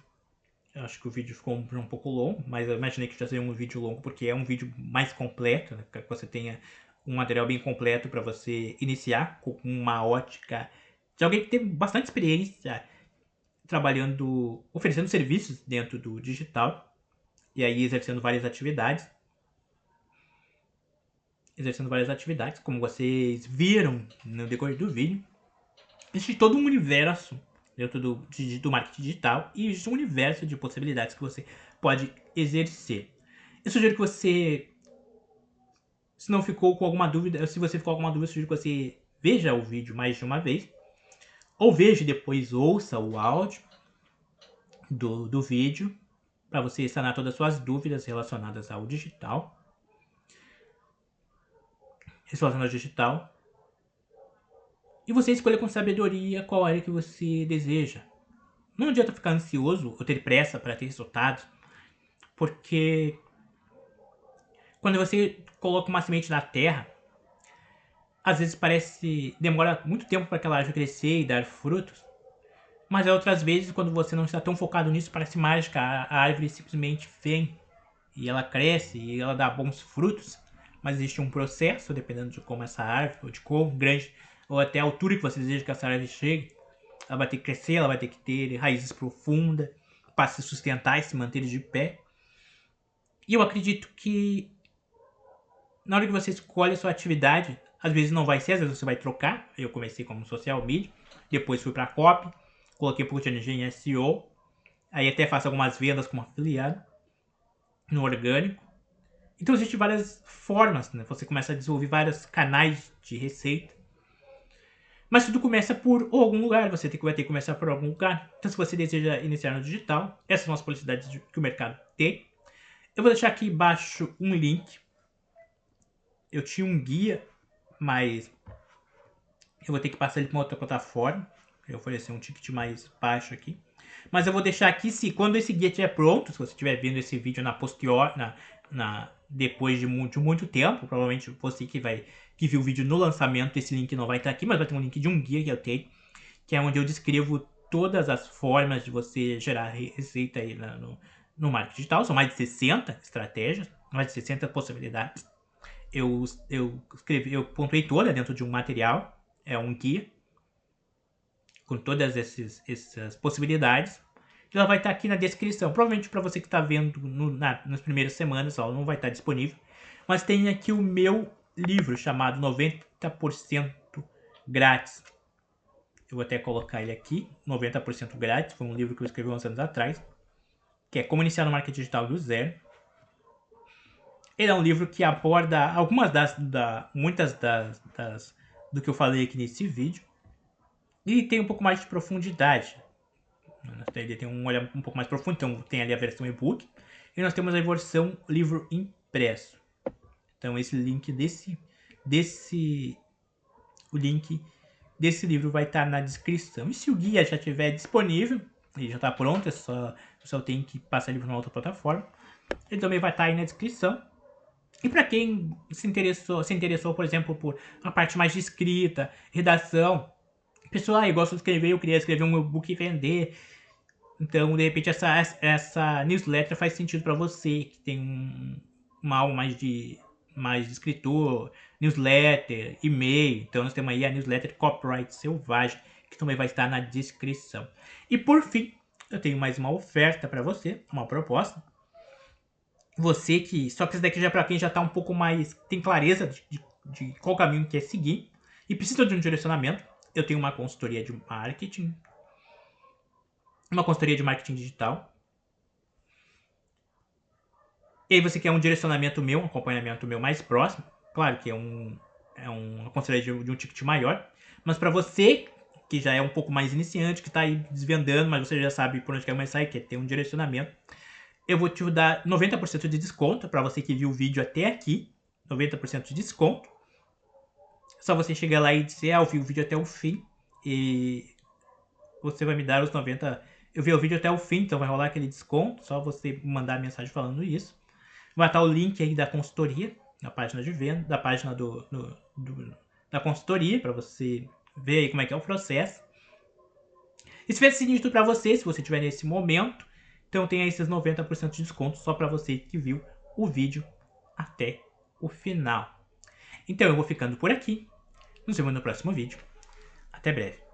Eu acho que o vídeo ficou um pouco longo, mas eu imaginei que já seria um vídeo longo porque é um vídeo mais completo, né? Que você tenha um material bem completo para você iniciar com uma ótica de alguém que teve bastante experiência trabalhando, oferecendo serviços dentro do digital e aí exercendo várias atividades. Como vocês viram no decorrer do vídeo. Existe todo um universo dentro do marketing digital e existe um universo de possibilidades que você pode exercer. Eu sugiro que você, se você ficou com alguma dúvida, eu sugiro que você veja o vídeo mais de uma vez, ou veja e depois ouça o áudio do vídeo, para você sanar todas as suas dúvidas relacionadas ao digital. E você escolha com sabedoria qual área que você deseja. Não adianta ficar ansioso ou ter pressa para ter resultados, porque quando você coloca uma semente na terra, às vezes demora muito tempo para aquela árvore crescer e dar frutos, mas outras vezes, quando você não está tão focado nisso, parece mágica, a árvore simplesmente vem e ela cresce e ela dá bons frutos, mas existe um processo, dependendo de como essa árvore, ou de quão grande, ou até a altura que você deseja que essa árvore chegue. Ela vai ter que crescer, ela vai ter que ter raízes profundas, para se sustentar e se manter de pé. E eu acredito que na hora que você escolhe a sua atividade, às vezes não vai ser, às vezes você vai trocar. Eu comecei como social media, depois fui para copy, coloquei um pouco de energia em SEO, aí até faço algumas vendas como afiliado no orgânico. Então existem várias formas, né? Você começa a desenvolver vários canais de receita. Mas tudo começa por algum lugar, vai ter que começar por algum lugar. Então se você deseja iniciar no digital, essas são as possibilidades que o mercado tem. Eu vou deixar aqui embaixo um link. Eu tinha um guia, mas eu vou ter que passar ele para uma outra plataforma. Eu oferecer um ticket mais baixo aqui. Mas eu vou deixar aqui, se quando esse guia estiver pronto, se você estiver vendo esse vídeo na posterior, depois de muito tempo, provavelmente você que viu o vídeo no lançamento, esse link não vai estar aqui, mas vai ter um link de um guia que eu tenho, que é onde eu descrevo todas as formas de você gerar receita aí no marketing digital. São mais de 60 estratégias, mais de 60 possibilidades. Eu pontuei toda dentro de um material, é um guia, com todas essas possibilidades. Ela vai estar aqui na descrição. Provavelmente para você que está vendo nas primeiras semanas, ela não vai estar disponível. Mas tem aqui o meu livro chamado 90% Grátis. Eu vou até colocar ele aqui, 90% Grátis. Foi um livro que eu escrevi uns anos atrás, que é Como Iniciar no Marketing Digital do Zero. Ele é um livro que aborda algumas muitas do que eu falei aqui nesse vídeo. E tem um pouco mais de profundidade. Ele tem um olhar um pouco mais profundo, então tem ali a versão e-book. E nós temos a versão livro impresso. Então esse link o link desse livro vai estar na descrição. E se o guia já estiver disponível, ele já está pronto, só tem que passar ele para uma outra plataforma. Ele também vai estar aí na descrição. E para quem se interessou, por exemplo, por uma parte mais de escrita, redação, pessoal, eu gosto de escrever, eu queria escrever um e-book e vender. Então, de repente, essa newsletter faz sentido para você, que tem uma alma mais de escritor, newsletter, e-mail. Então, nós temos aí a newsletter Copyright Selvagem, que também vai estar na descrição. E, por fim, eu tenho mais uma oferta para você, uma proposta. Você que... Só que isso daqui já é para quem já está um pouco mais... Tem clareza de qual caminho quer seguir e precisa de um direcionamento. Eu tenho uma consultoria de marketing, uma consultoria de marketing digital. E aí você quer um direcionamento meu, um acompanhamento meu mais próximo. Claro que é uma consultoria de um ticket maior. Mas para você que já é um pouco mais iniciante, que está aí desvendando, mas você já sabe por onde quer começar e quer ter um direcionamento, eu vou te dar 90% de desconto para você que viu o vídeo até aqui. 90% de desconto. Só você chegar lá e dizer, eu vi o vídeo até o fim. E você vai me dar os 90%. Eu vi o vídeo até o fim, então vai rolar aquele desconto. Só você mandar mensagem falando isso. Vai estar o link aí da consultoria, na página de venda, da página da consultoria, para você ver aí como é que é o processo. E se fez sentido para você, se você estiver nesse momento, então tem aí esses 90% de desconto só para você que viu o vídeo até o final. Então eu vou ficando por aqui. Nos vemos no próximo vídeo. Até breve.